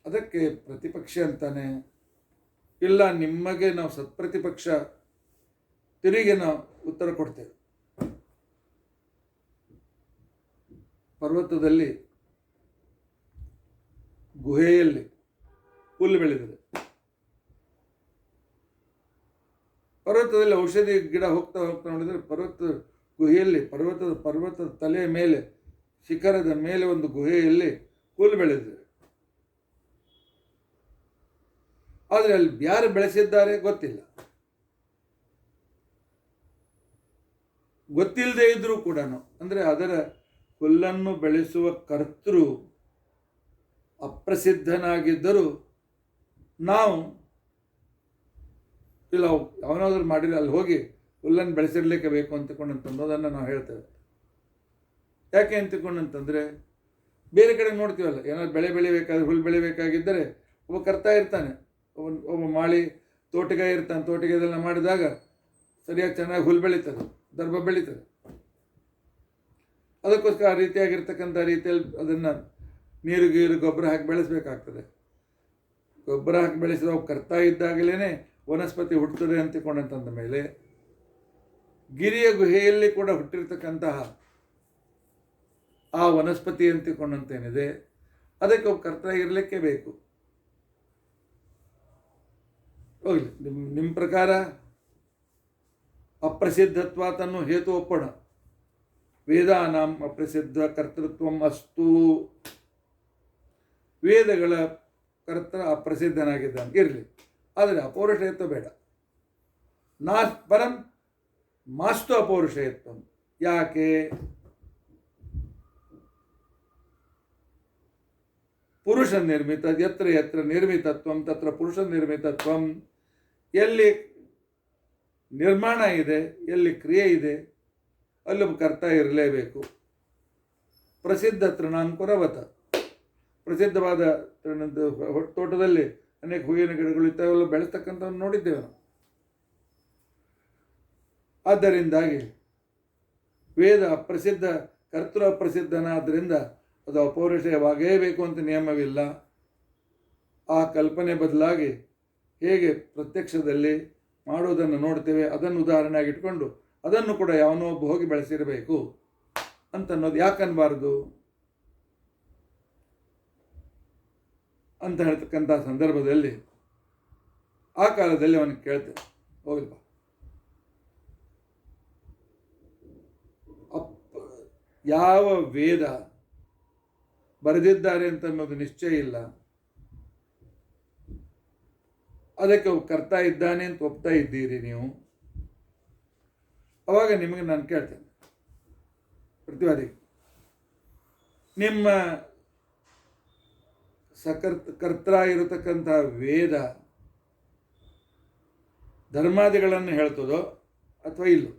ಅದಕ್ಕೆ ಪ್ರತಿಪಕ್ಷ ಅಂತಾನೆ. ಇಲ್ಲ, ನಿಮಗೆ ನಾವು ಸತ್ಪ್ರತಿಪಕ್ಷ ತಿರುಗಿ ನಾವು ಉತ್ತರ ಕೊಡ್ತೇವೆ. ಪರ್ವತದಲ್ಲಿ ಗುಹೆಯಲ್ಲಿ ಹುಲ್ಲು ಬೆಳೆದಿದೆ. ಪರ್ವತದಲ್ಲಿ ಔಷಧಿ ಗಿಡ ಹೋಗ್ತಾ ಹೋಗ್ತಾ ನೋಡಿದರೆ ಗುಹೆಯಲ್ಲಿ ಪರ್ವತದ ತಲೆಯ ಮೇಲೆ, ಶಿಖರದ ಮೇಲೆ ಒಂದು ಗುಹೆಯಲ್ಲಿ ಹುಲ್ಲು ಬೆಳೆದಿದೆ. ಆದರೆ ಅಲ್ಲಿ ಯಾರು ಬೆಳೆಸಿದ್ದಾರೆ ಗೊತ್ತಿಲ್ಲ. ಗೊತ್ತಿಲ್ಲದೆ ಇದ್ರೂ ಕೂಡ ಅಂದರೆ ಅದರ ಹುಲ್ಲನ್ನು ಬೆಳೆಸುವ ಕರ್ತೃ ಅಪ್ರಸಿದ್ಧನಾಗಿದ್ದರೂ ನಾವು ಇಲ್ಲ ಅವನಾದ್ರೂ ಮಾಡಿಲ್ಲ, ಅಲ್ಲಿ ಹೋಗಿ ಹುಲ್ಲನ್ನು ಬೆಳೆಸಿರ್ಲಿಕ್ಕೆ ಬೇಕು ಅಂತಕೊಂಡಂತಂದೋದನ್ನು ನಾವು ಹೇಳ್ತೇವೆ. ಯಾಕೆ ಅಂತಕೊಂಡಂತಂದರೆ ಬೇರೆ ಕಡೆ ನೋಡ್ತೀವಲ್ಲ, ಏನಾದ್ರು ಬೆಳಿಬೇಕಾದ್ರೆ ಹುಲ್ಲು ಬೆಳಿಬೇಕಾಗಿದ್ದರೆ ಒಬ್ಬ ಕರ್ತಾ ಇರ್ತಾನೆ, ಒಬ್ಬ ಮಾಳಿ ತೋಟಗಾಯಿ ಇರ್ತಾನೆ. ತೋಟಗಾಯದೆಲ್ಲ ಮಾಡಿದಾಗ ಸರಿಯಾಗಿ ಚೆನ್ನಾಗಿ ಹುಲ್ಲು ಬೆಳೀತದೆ, ದರ್ಭ ಬೆಳೀತದೆ. ಅದಕ್ಕೋಸ್ಕರ ಆ ರೀತಿಯಾಗಿರ್ತಕ್ಕಂಥ ರೀತಿಯಲ್ಲಿ ಅದನ್ನು ನೀರು ಗೊಬ್ಬರ ಹಾಕಿ ಬೆಳೆಸಬೇಕಾಗ್ತದೆ. ಗೊಬ್ಬರ ಹಾಕಿ ಬೆಳೆಸಿದ ಕರ್ತಾ ಇದ್ದಾಗಲೇ ವನಸ್ಪತಿ ಹುಟ್ಟುತ್ತದೆ ಅಂತಿಕೊಂಡಂತಂದ ಮೇಲೆ ಗಿರಿಯ ಗುಹೆಯಲ್ಲಿ ಕೂಡ ಹುಟ್ಟಿರ್ತಕ್ಕಂತಹ ಆ ವನಸ್ಪತಿ ಅಂತಿಕೊಂಡಂತೇನಿದೆ ಅದಕ್ಕೆ ಒಬ್ಬ ಕರ್ತ ಇರಲಿಕ್ಕೆ ಬೇಕು. ಹೋಗಲಿ, ನಿಮ್ಮ ಪ್ರಕಾರ ಅಪ್ರಸಿದ್ಧತ್ವಾತನ್ನು ಹೇತು ಒಪ್ಪೋಣ. ವೇದಾನಾಂ ಅಪ್ರಸಿದ್ಧ ಕರ್ತೃತ್ವಂ ಅಸ್ತು. ವೇದಗಳ ಕರ್ತ ಅಪ್ರಸಿದ್ಧನಾಗಿದ್ದಾನೆ ಇರಲಿ, ಆದರೆ ಅಪೌರುಷೇಯತ್ವ ಬೇಡ. ಪರಂ ಮಾಸ್ತು ಅಪೌರುಷೇಯತ್ವ. ಯಾಕೆ? ಪುರುಷ ನಿರ್ಮಿತ ಯತ್ರ ಯತ್ರ ನಿರ್ಮಿತತ್ವಂ ತತ್ರ ಪುರುಷ ನಿರ್ಮಿತತ್ವಂ. ಎಲ್ಲಿ ನಿರ್ಮಾಣ ಇದೆ, ಎಲ್ಲಿ ಕ್ರಿಯೆ ಇದೆ, ಅಲ್ಲೊಬ್ಬ ಕರ್ತ ಇರಲೇಬೇಕು. ಪ್ರಸಿದ್ಧ ತೃಣಾಂಕುರವತ. ಪ್ರಸಿದ್ಧವಾದ ತೋಟದಲ್ಲಿ ಅನೇಕ ಹೂವಿನ ಗಿಡಗಳು ಇದ್ದಾವೆಲ್ಲ ಬೆಳೆಸ್ತಕ್ಕಂಥವನ್ನು ನೋಡಿದ್ದೇವೆ ನಾವು. ಆದ್ದರಿಂದಾಗಿ ವೇದ ಅಪ್ರಸಿದ್ಧ ಕರ್ತೃ ಅಪ್ರಸಿದ್ಧನಾದ್ದರಿಂದ ಅದು ಅಪೌರುಷೇಯವಾಗೇಬೇಕು ಅಂತ ನಿಯಮವಿಲ್ಲ. ಆ ಕಲ್ಪನೆ ಬದಲಾಗಿ ಹೇಗೆ ಪ್ರತ್ಯಕ್ಷದಲ್ಲಿ ಮಾಡೋದನ್ನು ನೋಡ್ತೇವೆ, ಅದನ್ನು ಉದಾಹರಣೆಯಾಗಿಟ್ಕೊಂಡು ಅದನ್ನು ಕೂಡ ಯಾವನೋ ಒಬ್ಬ ಹೋಗಿ ಬೆಳೆಸಿರಬೇಕು ಅಂತನ್ನೋದು ಯಾಕನ್ನಬಾರ್ದು ಅಂತ ಹೇಳ್ತಕ್ಕಂಥ ಸಂದರ್ಭದಲ್ಲಿ ಆ ಕಾಲದಲ್ಲಿ ಅವನಿಗೆ ಕೇಳ್ತೇವೆ, ಹೋಗಲ್ವಾ ಯಾವ ವೇದ ಬರೆದಿದ್ದಾರೆ ಅಂತ ಅನ್ನೋದು ನಿಶ್ಚಯ ಇಲ್ಲ, ಅದಕ್ಕೆ ಕರ್ತಾ ಇದ್ದಾನೆ ಅಂತ ಒಪ್ತಾ ಇದ್ದೀರಿ ನೀವು. ಅವಾಗ ನಿಮಗೆ ನಾನು ಕೇಳ್ತೇನೆ, ಪ್ರತಿವಾದಿ, ನಿಮ್ಮ ಕರ್ತ ಇರತಕ್ಕಂಥ ವೇದ ಧರ್ಮಾದಿಗಳನ್ನು ಹೇಳ್ತದೋ ಅಥವಾ ಇಲ್ಲೋ?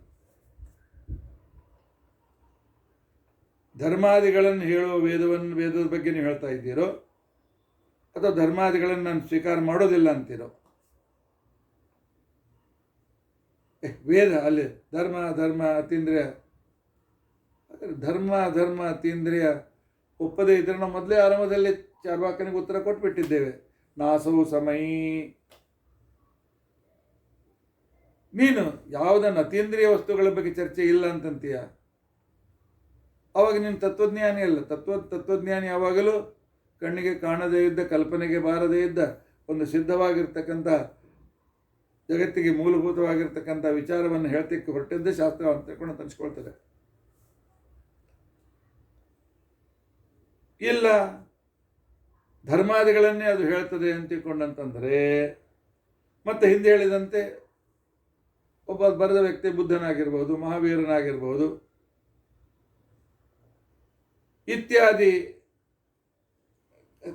ಧರ್ಮಾದಿಗಳನ್ನು ಹೇಳುವ ವೇದದ ಬಗ್ಗೆ ನೀವು ಹೇಳ್ತಾ ಇದ್ದೀರೋ ಅಥವಾ ಧರ್ಮಾದಿಗಳನ್ನು ನಾನು ಸ್ವೀಕಾರ ಮಾಡೋದಿಲ್ಲ ಅಂತೀರೋ? ವೇದ ಅಲ್ಲಿ ಧರ್ಮ ಧರ್ಮ ಅತೀಂದ್ರಿಯ, ಧರ್ಮ ಅತೀಂದ್ರಿಯ ಒಪ್ಪದೇ ಇದ್ರೆ ನಾವು ಮೊದಲೇ ಆರಂಭದಲ್ಲಿ ಚಾರ್ವಾಕನಿಗೆ ಉತ್ತರ ಕೊಟ್ಬಿಟ್ಟಿದ್ದೇವೆ. ನಾಸೌ ಸಮಯಿ, ನೀನು ಯಾವುದನ್ನು ಅತೀಂದ್ರಿಯ ವಸ್ತುಗಳ ಬಗ್ಗೆ ಚರ್ಚೆ ಇಲ್ಲ ಅಂತಂತೀಯ, ಆವಾಗ ನೀನು ತತ್ವಜ್ಞಾನಿ ಅಲ್ಲ. ತತ್ವಜ್ಞಾನಿ ಯಾವಾಗಲೂ ಕಣ್ಣಿಗೆ ಕಾಣದೇ ಇದ್ದ, ಕಲ್ಪನೆಗೆ ಬಾರದೇ ಇದ್ದ ಒಂದು ಸಿದ್ಧವಾಗಿರ್ತಕ್ಕಂಥ, ಜಗತ್ತಿಗೆ ಮೂಲಭೂತವಾಗಿರ್ತಕ್ಕಂಥ ವಿಚಾರವನ್ನು ಹೇಳ್ತಕ್ಕೆ ಹೊರಟಿದ್ದೇ ಶಾಸ್ತ್ರ ಅಂತ ತಿಳ್ಕೊಂಡು ತನಿಸ್ಕೊಳ್ತದೆ. ಇಲ್ಲ ಧರ್ಮಾದಿಗಳನ್ನೇ ಅದು ಹೇಳ್ತದೆ ಅಂತ ತಿಳ್ಕೊಂಡಂತಂದರೆ, ಮತ್ತೆ ಹಿಂದೆ ಹೇಳಿದಂತೆ ಒಬ್ಬ ಬರೆದ ವ್ಯಕ್ತಿ ಬುದ್ಧನಾಗಿರ್ಬೋದು, ಮಹಾವೀರನಾಗಿರ್ಬೋದು ಇತ್ಯಾದಿ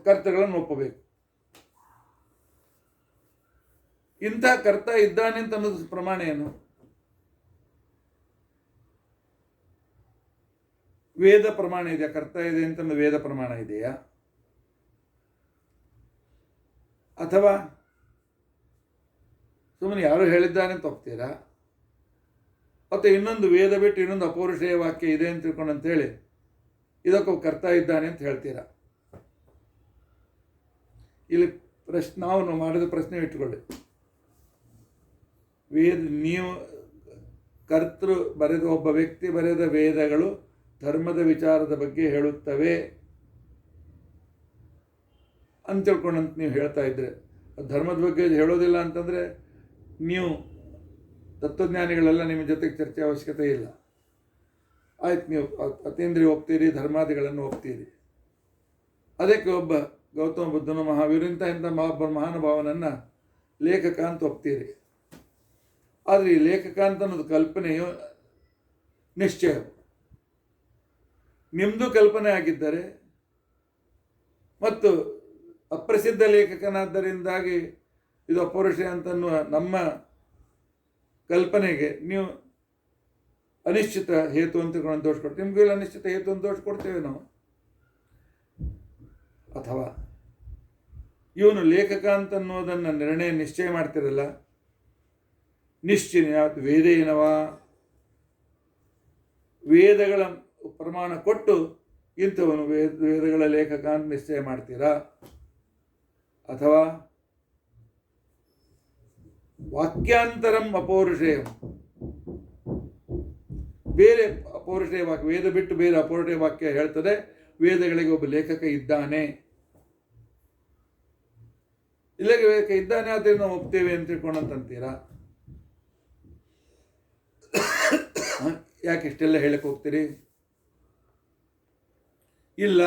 ಕರ್ತಗಳನ್ನು ಒಪ್ಪಬೇಕು. ಇಂಥ ಕರ್ತ ಇದ್ದಾನೆ ಅಂತ ಅನ್ನೋದು ಪ್ರಮಾಣ ಏನು? ವೇದ ಪ್ರಮಾಣ ಇದೆಯಾ? ಕರ್ತ ಇದೆ ಅಂತ ವೇದ ಪ್ರಮಾಣ ಇದೆಯಾ? ಅಥವಾ ಸುಮ್ಮನೆ ಯಾರು ಹೇಳಿದ್ದಾನೆ ಅಂತ ಒಪ್ತೀರಾ? ಅಥವಾ ಇನ್ನೊಂದು ವೇದ ಬಿಟ್ಟು ಇನ್ನೊಂದು ಅಪೌರುಷೇಯ ವಾಕ್ಯ ಇದೆ ಅಂತ ತಿಳ್ಕೊಂಡು ಅಂತೇಳಿ ಇದಕ್ಕೂ ಕರ್ತ ಇದ್ದಾನೆ ಅಂತ ಹೇಳ್ತೀರಾ? ಇಲ್ಲಿ ನಾವು ಮಾಡಿದ ಪ್ರಶ್ನೆ ಇಟ್ಕೊಳ್ಳಿ. ನೀವು ಕರ್ತೃ ಬರೆದ ಒಬ್ಬ ವ್ಯಕ್ತಿ ಬರೆದ ವೇದಗಳು ಧರ್ಮದ ವಿಚಾರದ ಬಗ್ಗೆ ಹೇಳುತ್ತವೆ ಅಂತ ತಿಳ್ಕೊಂಡಂತ ನೀವು ಹೇಳ್ತಾ ಇದ್ರೆ, ಧರ್ಮದ ಬಗ್ಗೆ ಹೇಳೋದಿಲ್ಲ ಅಂತಂದರೆ ನೀವು ತತ್ವಜ್ಞಾನಿಗಳೆಲ್ಲ ನಿಮ್ಮ ಜೊತೆಗೆ ಚರ್ಚೆ ಅವಶ್ಯಕತೆ ಇಲ್ಲ. ಆಯ್ತು, ನೀವು ಅತೀಂದ್ರಿಯ ಒಪ್ತೀರಿ, ಧರ್ಮಾದಿಗಳನ್ನು ಒಪ್ತೀರಿ. ಅದಕ್ಕೆ ಒಬ್ಬ ಗೌತಮ ಬುದ್ಧನು ಮಹಾವೀರ ಇಂಥ ಮಹಾನುಭಾವನನ್ನು ಲೇಖಕ ಅಂತ ಒಪ್ತೀರಿ. ಆದರೆ ಈ ಲೇಖಕ ಅಂತ ಅನ್ನೋದು ಕಲ್ಪನೆಯು ನಿಶ್ಚಯ. ನಿಮ್ಮದು ಕಲ್ಪನೆ ಆಗಿದ್ದರೆ ಮತ್ತು ಅಪ್ರಸಿದ್ಧ ಲೇಖಕನಾದ್ದರಿಂದಾಗಿ ಇದು ಅಪೌರುಷ ಅಂತನ್ನುವ ನಮ್ಮ ಕಲ್ಪನೆಗೆ ನೀವು ಅನಿಶ್ಚಿತ ಹೇತು ಅಂತ ತೋರಿಸ್ಕೊಡ್ತೀವಿ. ನಿಮಗೂ ಇಲ್ಲ ಅನಿಶ್ಚಿತ ಹೇತು ಅಂತ ತೋರಿಸ್ಕೊಡ್ತೇವೆ ನಾವು. ಅಥವಾ ಇವನು ಲೇಖಕ ಅಂತನ್ನೋದನ್ನು ನಿರ್ಣಯ ನಿಶ್ಚಯ ಮಾಡ್ತಿರಲ್ಲ, ನಿಶ್ಚಯ ವೇದೇನವ, ವೇದಗಳ ಪ್ರಮಾಣ ಕೊಟ್ಟು ಇಂಥವನು ವೇದಗಳ ಲೇಖಕ ಅಂತ ನಿಶ್ಚಯ ಮಾಡ್ತೀರಾ? ಅಥವಾ ವಾಕ್ಯಾಂತರಂ ಅಪೌರುಷೇಯಂ, ಬೇರೆ ಅಪೌರುಷೇಯ ವಾಕ್ಯ, ವೇದ ಬಿಟ್ಟು ಬೇರೆ ಅಪೌರುಷೇಯ ವಾಕ್ಯ ಹೇಳ್ತದೆ ವೇದಗಳಿಗೆ ಒಬ್ಬ ಲೇಖಕ ಇದ್ದಾನೆ, ಇಲ್ಲಿಗೆ ಲೇಖಕ ಇದ್ದಾನೆ ಆದ್ದರಿಂದ ನಾವು ಒಪ್ತೇವೆ ಅಂತ ತಿಳ್ಕೊಂಡಂತೀರಾ? ಯಾಕೆ ಇಷ್ಟೆಲ್ಲ ಹೇಳಕ್ಕೆ ಹೋಗ್ತೀರಿ? ಇಲ್ಲ,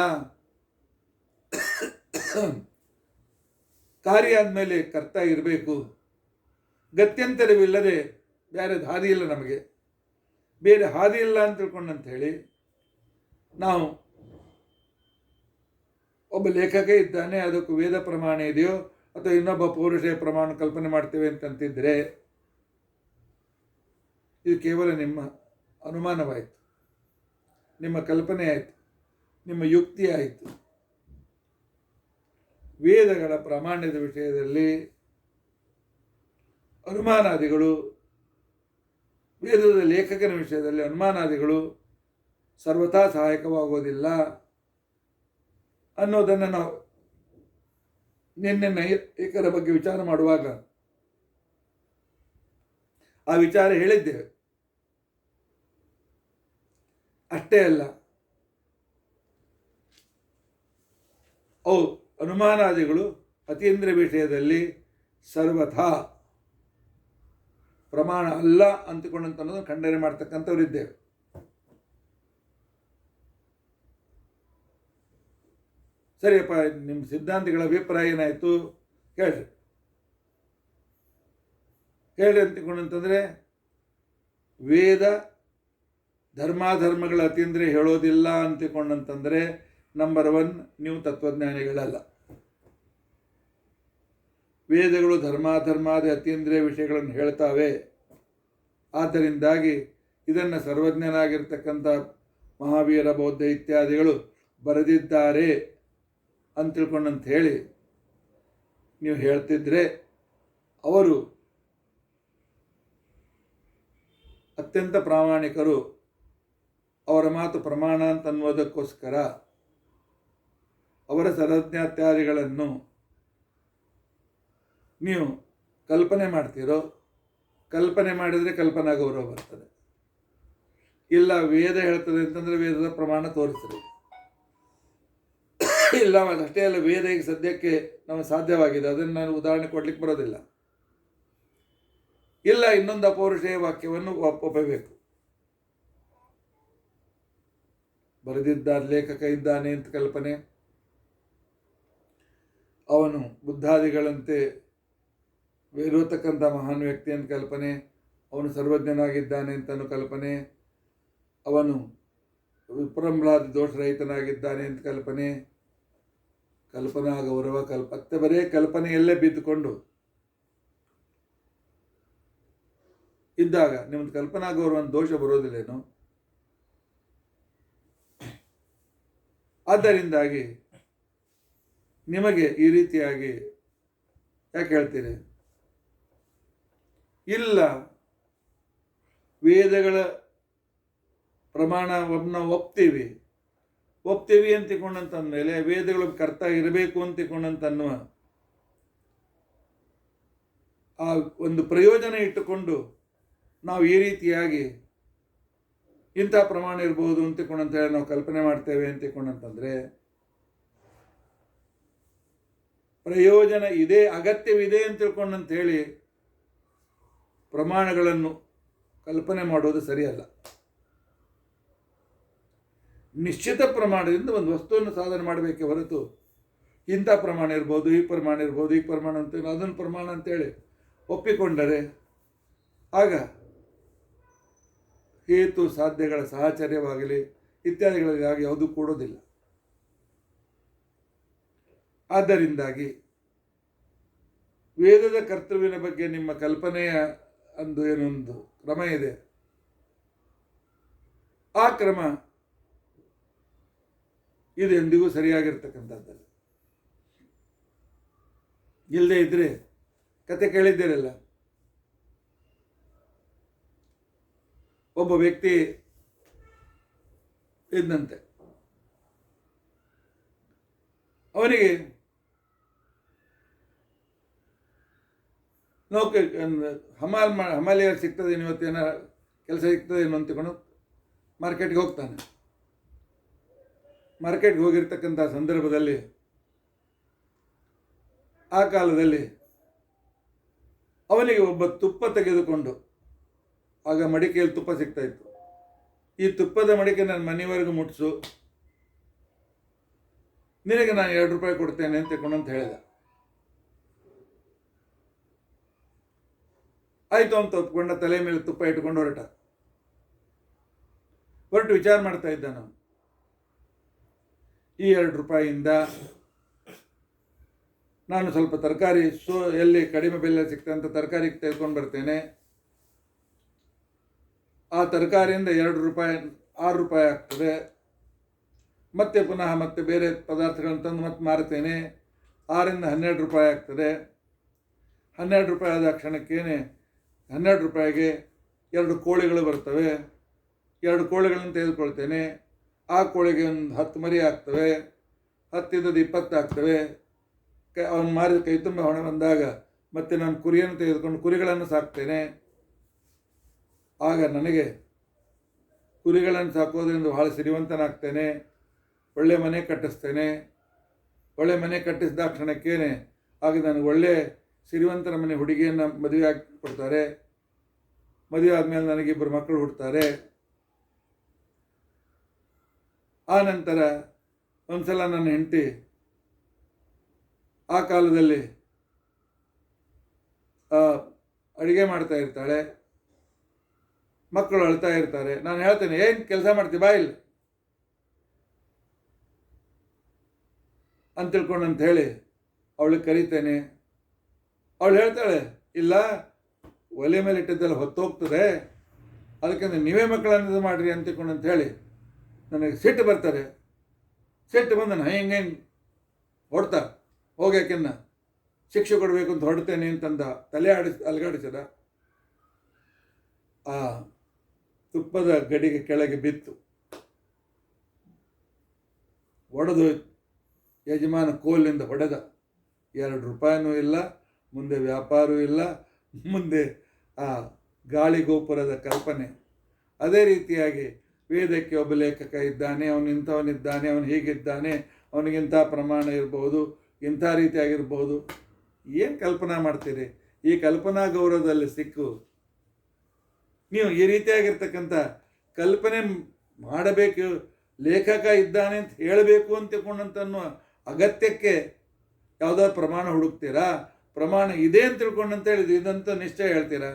ಕಾರ್ಯ ಆದಮೇಲೆ ಕರ್ತ ಇರಬೇಕು, ಗತ್ಯಂತರವಿಲ್ಲದೆ ಬೇರೆ ಹಾದಿ ಇಲ್ಲ, ನಮಗೆ ಬೇರೆ ಹಾದಿ ಇಲ್ಲ ಅಂತ ತಿಳ್ಕೊಂಡಂತ ಹೇಳಿ ನಾವು ಒಬ್ಬ ಲೇಖಕ ಇದ್ದಾನೆ, ಅದಕ್ಕೂ ವೇದ ಪ್ರಮಾಣ ಇದೆಯೋ ಅಥವಾ ಇನ್ನೊಬ್ಬ ಪೌರುಷೇಯ ಪ್ರಮಾಣ ಕಲ್ಪನೆ ಮಾಡ್ತೇವೆ ಅಂತಂತಿದ್ರೆ ಇದು ಕೇವಲ ನಿಮ್ಮ ಅನುಮಾನವಾಯಿತು, ನಿಮ್ಮ ಕಲ್ಪನೆ ಆಯಿತು, ನಿಮ್ಮ ಯುಕ್ತಿ ಆಯಿತು. ವೇದಗಳ ಪ್ರಾಮಾಣ್ಯದ ವಿಷಯದಲ್ಲಿ ಅನುಮಾನಾದಿಗಳು, ವೇದದ ಲೇಖಕನ ವಿಷಯದಲ್ಲಿ ಅನುಮಾನಾದಿಗಳು ಸರ್ವಥಾ ಸಹಾಯಕವಾಗೋದಿಲ್ಲ ಅನ್ನೋದನ್ನು ನಾವು ನಿನ್ನೆ ನೈಯಾಯಿಕರ ಬಗ್ಗೆ ವಿಚಾರ ಮಾಡುವಾಗ ಆ ವಿಚಾರ ಹೇಳಿದ್ದೇವೆ. ಅಷ್ಟೇ ಅಲ್ಲ, ಅನುಮಾನಾದಿಗಳು ಅತೀಂದ್ರಿಯ ವಿಷಯದಲ್ಲಿ ಸರ್ವಥಾ ಪ್ರಮಾಣ ಅಲ್ಲ ಅಂತಕೊಂಡಂತ ಅನ್ನೋದನ್ನು ಖಂಡನೆ ಮಾಡ್ತಕ್ಕಂಥವ್ರಿದ್ದೇವೆ. ಸರಿಯಪ್ಪ, ನಿಮ್ಮ ಸಿದ್ಧಾಂತಿಗಳ ಅಭಿಪ್ರಾಯ ಏನಾಯಿತು ಹೇಳ್ರಿ ಅಂತಕೊಂಡಂತಂದರೆ, ವೇದ ಧರ್ಮಾಧರ್ಮಗಳ ಅತೀಂದ್ರಿಯ ಹೇಳೋದಿಲ್ಲ ಅಂತಕೊಂಡಂತಂದರೆ ನಂಬರ್ 1 ನೀವು ತತ್ವಜ್ಞಾನಿಗಳಲ್ಲ. ವೇದಗಳು ಧರ್ಮಾಧರ್ಮಾದಿ ಅತೀಂದ್ರಿಯ ವಿಷಯಗಳನ್ನು ಹೇಳ್ತಾವೆ. ಆದ್ದರಿಂದಾಗಿ ಇದನ್ನು ಸರ್ವಜ್ಞನಾಗಿರ್ತಕ್ಕಂಥ ಮಹಾವೀರ, ಬೌದ್ಧ ಇತ್ಯಾದಿಗಳು ಬರೆದಿದ್ದಾರೆ ಅಂತ ತಿಳ್ಕೊಂಡಂತ ಹೇಳಿ ನೀವು ಹೇಳ್ತಿದ್ರೆ ಅವರು ಅತ್ಯಂತ ಪ್ರಾಮಾಣಿಕರು, ಅವರ ಮಾತು ಪ್ರಮಾಣ ಅಂತ ಅನ್ನೋದಕ್ಕೋಸ್ಕರ ಅವರ ಸರ್ವಜ್ಞಾತ್ಯಾದಿಗಳನ್ನು ನೀವು ಕಲ್ಪನೆ ಮಾಡ್ತೀರೋ, ಕಲ್ಪನೆ ಮಾಡಿದರೆ ಕಲ್ಪನಾ ಗೌರವ ಬರ್ತದೆ. ಇಲ್ಲ ವೇದ ಹೇಳ್ತದೆ ಅಂತಂದರೆ ವೇದದ ಪ್ರಮಾಣ ತೋರಿಸ್ರಿ. ಇಲ್ಲ ಅಷ್ಟೇ ಅಲ್ಲ, ವೇದ ಈಗ ಸದ್ಯಕ್ಕೆ ನಮಗೆ ಸಾಧ್ಯವಾಗಿದೆ, ಅದನ್ನು ನಾನು ಉದಾಹರಣೆ ಕೊಡ್ಲಿಕ್ಕೆ ಬರೋದಿಲ್ಲ. ಇಲ್ಲ ಇನ್ನೊಂದು ಅಪೌರುಷೇಯ ವಾಕ್ಯವನ್ನು ಒಪ್ಪಬೇಕು. ಬರೆದಿದ್ದಾನೆ, ಲೇಖಕ ಇದ್ದಾನೆ ಅಂತ ಕಲ್ಪನೆ, ಅವನು ಬುದ್ಧಾದಿಗಳಂತೆ ಇರತಕ್ಕಂಥ ಮಹಾನ್ ವ್ಯಕ್ತಿ ಅಂತ ಕಲ್ಪನೆ, ಅವನು ಸರ್ವಜ್ಞನಾಗಿದ್ದಾನೆ ಅಂತನೂ ಕಲ್ಪನೆ, ಅವನು ವಿಪ್ರಂಭ್ಲಾದಿ ದೋಷರಹಿತನಾಗಿದ್ದಾನೆ ಅಂತ ಕಲ್ಪನೆ, ಕಲ್ಪನಾ ಗೌರವ ಮತ್ತೆ ಬರೇ ಕಲ್ಪನೆಯಲ್ಲೇ ಬಿದ್ದುಕೊಂಡು ಇದ್ದಾಗ ನಿಮ್ಮದು ಕಲ್ಪನಾ ಗೌರವ ದೋಷ ಬರೋದಿಲ್ಲೇನು? ಆದ್ದರಿಂದಾಗಿ ನಿಮಗೆ ಈ ರೀತಿಯಾಗಿ ಯಾಕೆ ಹೇಳ್ತೀರಿ? ಇಲ್ಲ ವೇದಗಳ ಪ್ರಮಾಣವನ್ನು ಒಪ್ತೀವಿ ಅಂತ ತಿಳ್ಕೊಂಡಂತಂದಮೇಲೆ ವೇದಗಳು ಕರ್ತ ಇರಬೇಕು ಅಂತ ತಿಳ್ಕೊಂಡಂತನ್ನುವ ಆ ಒಂದು ಪ್ರಯೋಜನ ಇಟ್ಟುಕೊಂಡು ನಾವು ಈ ರೀತಿಯಾಗಿ ಇಂಥ ಪ್ರಮಾಣ ಇರ್ಬೋದು ಅಂತ ತಿಳ್ಕೊಂಡಂತೇಳಿ ನಾವು ಕಲ್ಪನೆ ಮಾಡ್ತೇವೆ ಅಂತ ತಿಳ್ಕೊಂಡಂತಂದರೆ ಪ್ರಯೋಜನ ಇದೆ, ಅಗತ್ಯವಿದೆ ಅಂತ ತಿಳ್ಕೊಂಡಂತೇಳಿ ಪ್ರಮಾಣಗಳನ್ನು ಕಲ್ಪನೆ ಮಾಡೋದು ಸರಿಯಲ್ಲ. ನಿಶ್ಚಿತ ಪ್ರಮಾಣದಿಂದ ಒಂದು ವಸ್ತುವನ್ನು ಸಾಧನೆ ಮಾಡಬೇಕೆ ಹೊರತು ಇಂಥ ಪ್ರಮಾಣ ಇರ್ಬೋದು, ಈ ಪ್ರಮಾಣ ಇರ್ಬೋದು, ಈ ಪ್ರಮಾಣ ಅಂತೇಳಿ ಅದನ್ನು ಪ್ರಮಾಣ ಅಂತೇಳಿ ಒಪ್ಪಿಕೊಂಡರೆ ಆಗ ಹೇತು ಸಾಧ್ಯಗಳ ಸಹಚರ್ಯವಾಗಲಿ ಇತ್ಯಾದಿಗಳಿಗಾಗಿ ಯಾವುದೂ ಕೂಡೋದಿಲ್ಲ. ಆದ್ದರಿಂದಾಗಿ ವೇದದ ಕರ್ತೃವಿನ ಬಗ್ಗೆ ನಿಮ್ಮ ಕಲ್ಪನೆಯ ಏನೊಂದು ಕ್ರಮ ಇದೆ, ಆ ಕ್ರಮ ಇದು ಎಂದಿಗೂ ಸರಿಯಾಗಿರ್ತಕ್ಕಂಥದ್ದಲ್ಲ. ಇಲ್ಲದೆ ಇದ್ರೆ ಕತೆ ಕೇಳಿದ್ದೀರಲ್ಲ, ಒಬ್ಬ ವ್ಯಕ್ತಿ ಇದ್ದಂತೆ, ಅವನಿಗೆ ನೌಕೆ ಹಮಾಲಿಯರ್ ಸಿಗ್ತದೇನು, ಇವತ್ತೇನ ಕೆಲಸ ಸಿಗ್ತದೇನು ಅಂತಕೊಂಡು ಮಾರ್ಕೆಟ್ಗೆ ಹೋಗ್ತಾನೆ. ಮಾರ್ಕೆಟ್ಗೆ ಹೋಗಿರ್ತಕ್ಕಂಥ ಸಂದರ್ಭದಲ್ಲಿ ಆ ಕಾಲದಲ್ಲಿ ಅವನಿಗೆ ಒಬ್ಬ ತುಪ್ಪ ತೆಗೆದುಕೊಂಡು, ಆಗ ಮಡಿಕೆಯಲ್ಲಿ ತುಪ್ಪ ಸಿಗ್ತಾ ಇತ್ತು, ಈ ತುಪ್ಪದ ಮಡಿಕೆ ನನ್ನ ಮನೆಯವರೆಗೂ ಮುಟ್ಟಿಸು, ನಿನಗೆ ನಾನು 2 ರೂಪಾಯಿ ಕೊಡ್ತೇನೆ ಅಂತ ಹೇಳಿದ. ಆಯಿತು ಅಂತ ಒಪ್ಕೊಂಡ, ತಲೆ ಮೇಲೆ ತುಪ್ಪ ಇಟ್ಕೊಂಡು ಹೊರಟು ವಿಚಾರ ಮಾಡ್ತಾ ಇದ್ದ, ನಾವು ಈ 2 ರೂಪಾಯಿಯಿಂದ ನಾನು ಸ್ವಲ್ಪ ತರಕಾರಿ ಎಲ್ಲಿ ಕಡಿಮೆ ಬೆಲೆ ಸಿಗ್ತದೆ ಅಂತ ತರಕಾರಿ ತೆಗೆದುಕೊಂಡು ಬರ್ತೇನೆ, ಆ ತರಕಾರಿಯಿಂದ 2 ರೂಪಾಯಿ 6 ರೂಪಾಯಿ ಆಗ್ತದೆ, ಮತ್ತೆ ಪುನಃ ಮತ್ತೆ ಬೇರೆ ಪದಾರ್ಥಗಳನ್ನು ತಂದು ಮತ್ತೆ ಮಾರ್ತೇನೆ, 6ರಿಂದ 12 ರೂಪಾಯಿ ಆಗ್ತದೆ. 12 ರೂಪಾಯಿ ಆದ ಕ್ಷಣಕ್ಕೇನೆ 12 ರೂಪಾಯಿಗೆ 2 ಕೋಳಿಗಳು ಬರ್ತವೆ, 2 ಕೋಳಿಗಳನ್ನು ತೆಗೆದುಕೊಳ್ತೇನೆ, ಆ ಕೋಳಿಗೆ ಒಂದು 10 ಮರಿ ಆಗ್ತವೆ, 10 20 ಆಗ್ತವೆ. ಅವನು ಮಾರಿದ ಕೈ ತುಂಬ ಹಣ ಬಂದಾಗ ಮತ್ತೆ ನಾನು ಕುರಿಯನ್ನು ತೆಗೆದುಕೊಂಡು ಕುರಿಗಳನ್ನು ಸಾಕ್ತೇನೆ. ಆಗ ನನಗೆ ಕುರಿಗಳನ್ನು ಸಾಕೋದ್ರಿಂದ ಬಹಳ ಸಿರಿವಂತನಾಗ್ತೇನೆ, ಒಳ್ಳೆ ಮನೆ ಕಟ್ಟಿಸ್ತೇನೆ. ಒಳ್ಳೆ ಮನೆ ಕಟ್ಟಿಸಿದ ಕ್ಷಣಕ್ಕೇನೆ ಆಗ ನನಗೆ ಒಳ್ಳೆ ಸಿರಿವಂತನ ಮನೆ ಹುಡುಗಿಯನ್ನು ಮದುವೆ ಆಗಿ ಕೊಡ್ತಾರೆ. ಮದುವೆ ಆದಮೇಲೆ ನನಗಿಬ್ಬರು ಮಕ್ಕಳು ಹುಡ್ತಾರೆ. ಆ ನಂತರ ಒಂದ್ಸಲ ನನ್ನ ಹೆಂಡತಿ ಆ ಕಾಲದಲ್ಲಿ ಅಡುಗೆ ಮಾಡ್ತಾ ಇರ್ತಾಳೆ, ಮಕ್ಕಳು ಅಳ್ತಾ ಇರ್ತಾರೆ. ನಾನು ಹೇಳ್ತೇನೆ, ಏನು ಕೆಲಸ ಮಾಡ್ತೀವಿ ಬಾ ಇಲ್ಲಿ ಅಂತ ತಿಳ್ಕೊಂಡು ಅಂತ ಹೇಳಿ ಅವಳಿಗೆ ಕರೀತೇನೆ. ಅವಳು ಹೇಳ್ತಾಳೆ, ಇಲ್ಲ ಒಲೆ ಮೇಲೆ ಇಟ್ಟಿದ್ದೆಲ್ಲ ಹೊತ್ತೋಗ್ತದೆ, ಅದಕ್ಕೆ ನೀವೇ ಮಕ್ಕಳನ್ನ ಮಾಡಿರಿ ಅಂತ ತಿಳ್ಕೊಂಡು ಅಂತ ಹೇಳಿ ನನಗೆ ಸಿಟ್ಟು ಬರ್ತಾರೆ. ಸಿಟ್ಟು ಬಂದು ನಾನು ಹಿಂಗೆ ಹೊಡ್ತಾ ಹೋಗ್ಯಾಕೆನ್ನ ಶಿಕ್ಷೆ ಕೊಡಬೇಕು ಅಂತ ಹೊರಡ್ತೇನೆ ಅಂತಂದ, ತಲೆ ಅಲಗಾಡಿಸದ, ಆ ತುಪ್ಪದ ಗಡಿಗೆ ಕೆಳಗೆ ಬಿತ್ತು, ಒಡೆದು ಯಜಮಾನ ಕೋಲಿನಿಂದ ಹೊಡೆದ. 2 ರೂಪಾಯಿನೂ ಇಲ್ಲ, ಮುಂದೆ ವ್ಯಾಪಾರವೂ ಇಲ್ಲ, ಮುಂದೆ ಆ ಗಾಳಿ ಗೋಪುರದ ಕಲ್ಪನೆ. ಅದೇ ರೀತಿಯಾಗಿ ವೇದಕ್ಕೆ ಒಬ್ಬ ಲೇಖಕ ಇದ್ದಾನೆ, ಅವನು ಇಂಥವನಿದ್ದಾನೆ, ಅವನು ಹೀಗಿದ್ದಾನೆ, ಅವನಿಗಿಂಥ ಪ್ರಮಾಣ ಇರ್ಬೋದು, ಇಂಥ ರೀತಿಯಾಗಿರ್ಬೋದು. ಏನು ಕಲ್ಪನಾ ಮಾಡ್ತೀರಿ? ಈ ಕಲ್ಪನಾ ಗೌರವದಲ್ಲಿ ಸಿಕ್ಕು ನೀವು ಈ ರೀತಿಯಾಗಿರ್ತಕ್ಕಂಥ ಕಲ್ಪನೆ ಮಾಡಬೇಕು, ಲೇಖಕ ಇದ್ದಾನೆ ಅಂತ ಹೇಳಬೇಕು ಅಂತ ತಿಳ್ಕೊಂಡಂತನ್ನೋ ಅಗತ್ಯಕ್ಕೆ ಯಾವುದಾದ್ರು ಪ್ರಮಾಣ ಹುಡುಕ್ತೀರಾ? ಪ್ರಮಾಣ ಇದೆ ಅಂತ ತಿಳ್ಕೊಂಡಂತೇಳಿ ಇದಂತ ನಿಶ್ಚಯ ಹೇಳ್ತೀರಾ?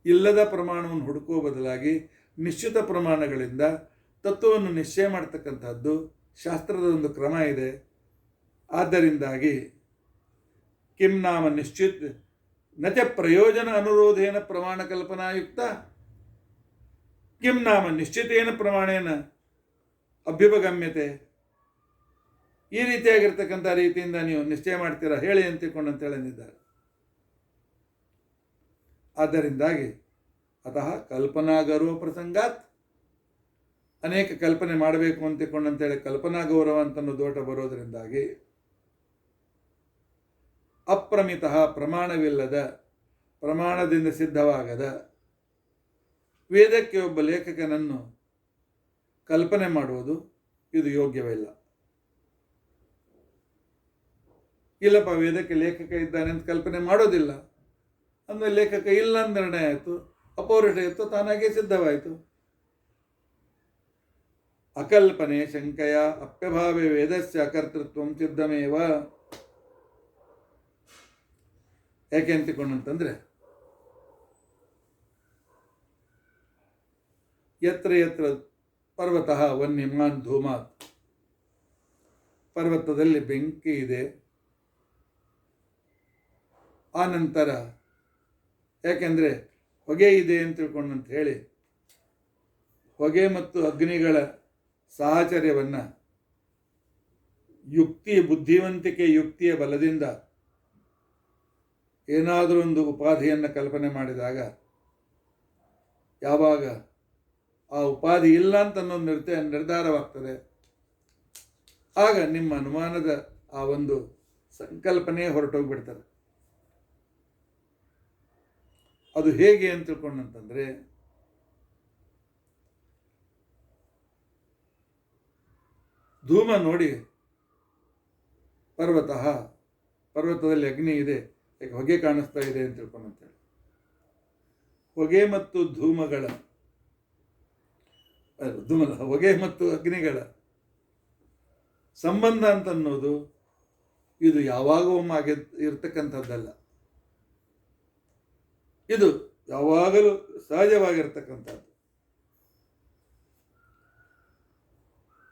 ಇಲ್ಲದ ಪ್ರಮಾಣವನ್ನು ಹುಡುಕುವ ಬದಲಾಗಿ ನಿಶ್ಚಿತ ಪ್ರಮಾಣಗಳಿಂದ ತತ್ವವನ್ನು ನಿಶ್ಚಯ ಮಾಡ್ತಕ್ಕಂಥದ್ದು ಶಾಸ್ತ್ರದ ಒಂದು ಕ್ರಮ ಇದೆ. ಆದ್ದರಿಂದಾಗಿ ಕಿಂ ನಾಮ ನಿಶ್ಚಿತ್ ನಚ ಪ್ರಯೋಜನ ಅನುರೋಧೇನ ಪ್ರಮಾಣ ಕಲ್ಪನಾಯುಕ್ತ ಕಿಂ ನಾಮ ನಿಶ್ಚಿತೇನ ಪ್ರಮಾಣೇನ ಅಭ್ಯುಪಗಮ್ಯತೆ. ಈ ರೀತಿಯಾಗಿರ್ತಕ್ಕಂಥ ರೀತಿಯಿಂದ ನೀವು ನಿಶ್ಚಯ ಮಾಡ್ತೀರಾ ಹೇಳಿ ಅಂತ ತಿಳ್ಕೊಂಡಂತೇಳಿದ್ದಾರೆ. ಆದ್ದರಿಂದಾಗಿ ಅತಃ ಕಲ್ಪನಾ ಗೌರವ ಪ್ರಸಂಗಾತ್, ಅನೇಕ ಕಲ್ಪನೆ ಮಾಡಬೇಕು ಅಂತ ತಿಳ್ಕೊಂಡಂತೇಳಿ ಕಲ್ಪನಾ ಗೌರವ ಅಂತನೂ ದೋಟ ಬರೋದರಿಂದಾಗಿ ಅಪ್ರಮಿತ ಪ್ರಮಾಣವಿಲ್ಲದ, ಪ್ರಮಾಣದಿಂದ ಸಿದ್ಧವಾಗದ ವೇದಕ್ಕೆ ಒಬ್ಬ ಲೇಖಕನನ್ನು ಕಲ್ಪನೆ ಮಾಡುವುದು ಇದು ಯೋಗ್ಯವಿಲ್ಲ. ಇಲ್ಲಪ್ಪ ವೇದಕ್ಕೆ ಲೇಖಕ ಇದ್ದಾನೆ ಅಂತ ಕಲ್ಪನೆ ಮಾಡೋದಿಲ್ಲ ಅಂದರೆ ಲೇಖಕ ಇಲ್ಲ ಅಂತ ನಿರ್ಣಯ ಆಯಿತು, ಅಪೌರುಷ ಇತ್ತು, ತಾನಾಗೆ ಸಿದ್ಧವಾಯಿತು. ಅಕಲ್ಪನೆ ಶಂಕೆಯ ಅಪ್ಯಭಾವೇ ವೇದಸ್ಯ ಅಕರ್ತೃತ್ವ ಸಿದ್ಧಮೇವ. ಯಾಕೆ ಅಂತಿಕೊಂಡಂತಂದ್ರೆ ಯತ್ರ ಯತ್ರ ಪರ್ವತಃ ವನ್ಯಮಾನ್ ಧೂಮಾತ್, ಪರ್ವತದಲ್ಲಿ ಬೆಂಕಿ ಇದೆ, ಆ ನಂತರ ಯಾಕೆಂದರೆ ಹೊಗೆ ಇದೆ ಅಂತ ತಿಳ್ಕೊಂಡಂತ ಹೇಳಿ ಹೊಗೆ ಮತ್ತು ಅಗ್ನಿಗಳ ಸಾಹಚರ್ಯವನ್ನು ಬುದ್ಧಿವಂತಿಕೆ ಯುಕ್ತಿಯ ಬಲದಿಂದ ಏನಾದರೂ ಒಂದು ಉಪಾಧಿಯನ್ನು ಕಲ್ಪನೆ ಮಾಡಿದಾಗ ಯಾವಾಗ ಆ ಉಪಾಧಿ ಇಲ್ಲ ಅಂತ ಅನ್ನೋದು ನಿರ್ಧಾರವಾಗ್ತದೆ, ಆಗ ನಿಮ್ಮ ಅನುಮಾನದ ಆ ಒಂದು ಸಂಕಲ್ಪನೆ ಹೊರಟೋಗ್ಬಿಡ್ತದೆ. ಅದು ಹೇಗೆ ಅಂತ ತಿಳ್ಕೊಂಡಂತಂದರೆ ಧೂಮ ನೋಡಿ, ಪರ್ವತದಲ್ಲಿ ಅಗ್ನಿ ಇದೆ, ಹೊಗೆ ಕಾಣಿಸ್ತಾ ಇದೆ ಅಂತ ತಿಳ್ಕೊಂಡಂತೇಳಿ ಹೊಗೆ ಮತ್ತು ಹೊಗೆ ಮತ್ತು ಅಗ್ನಿಗಳ ಸಂಬಂಧ ಅಂತನ್ನೋದು ಇದು ಯಾವಾಗ ಒಮ್ಮಾಗಿ ಇರ್ತಕ್ಕಂಥದ್ದಲ್ಲ, ಇದು ಯಾವಾಗಲೂ ಸಹಜವಾಗಿರ್ತಕ್ಕಂಥದ್ದು.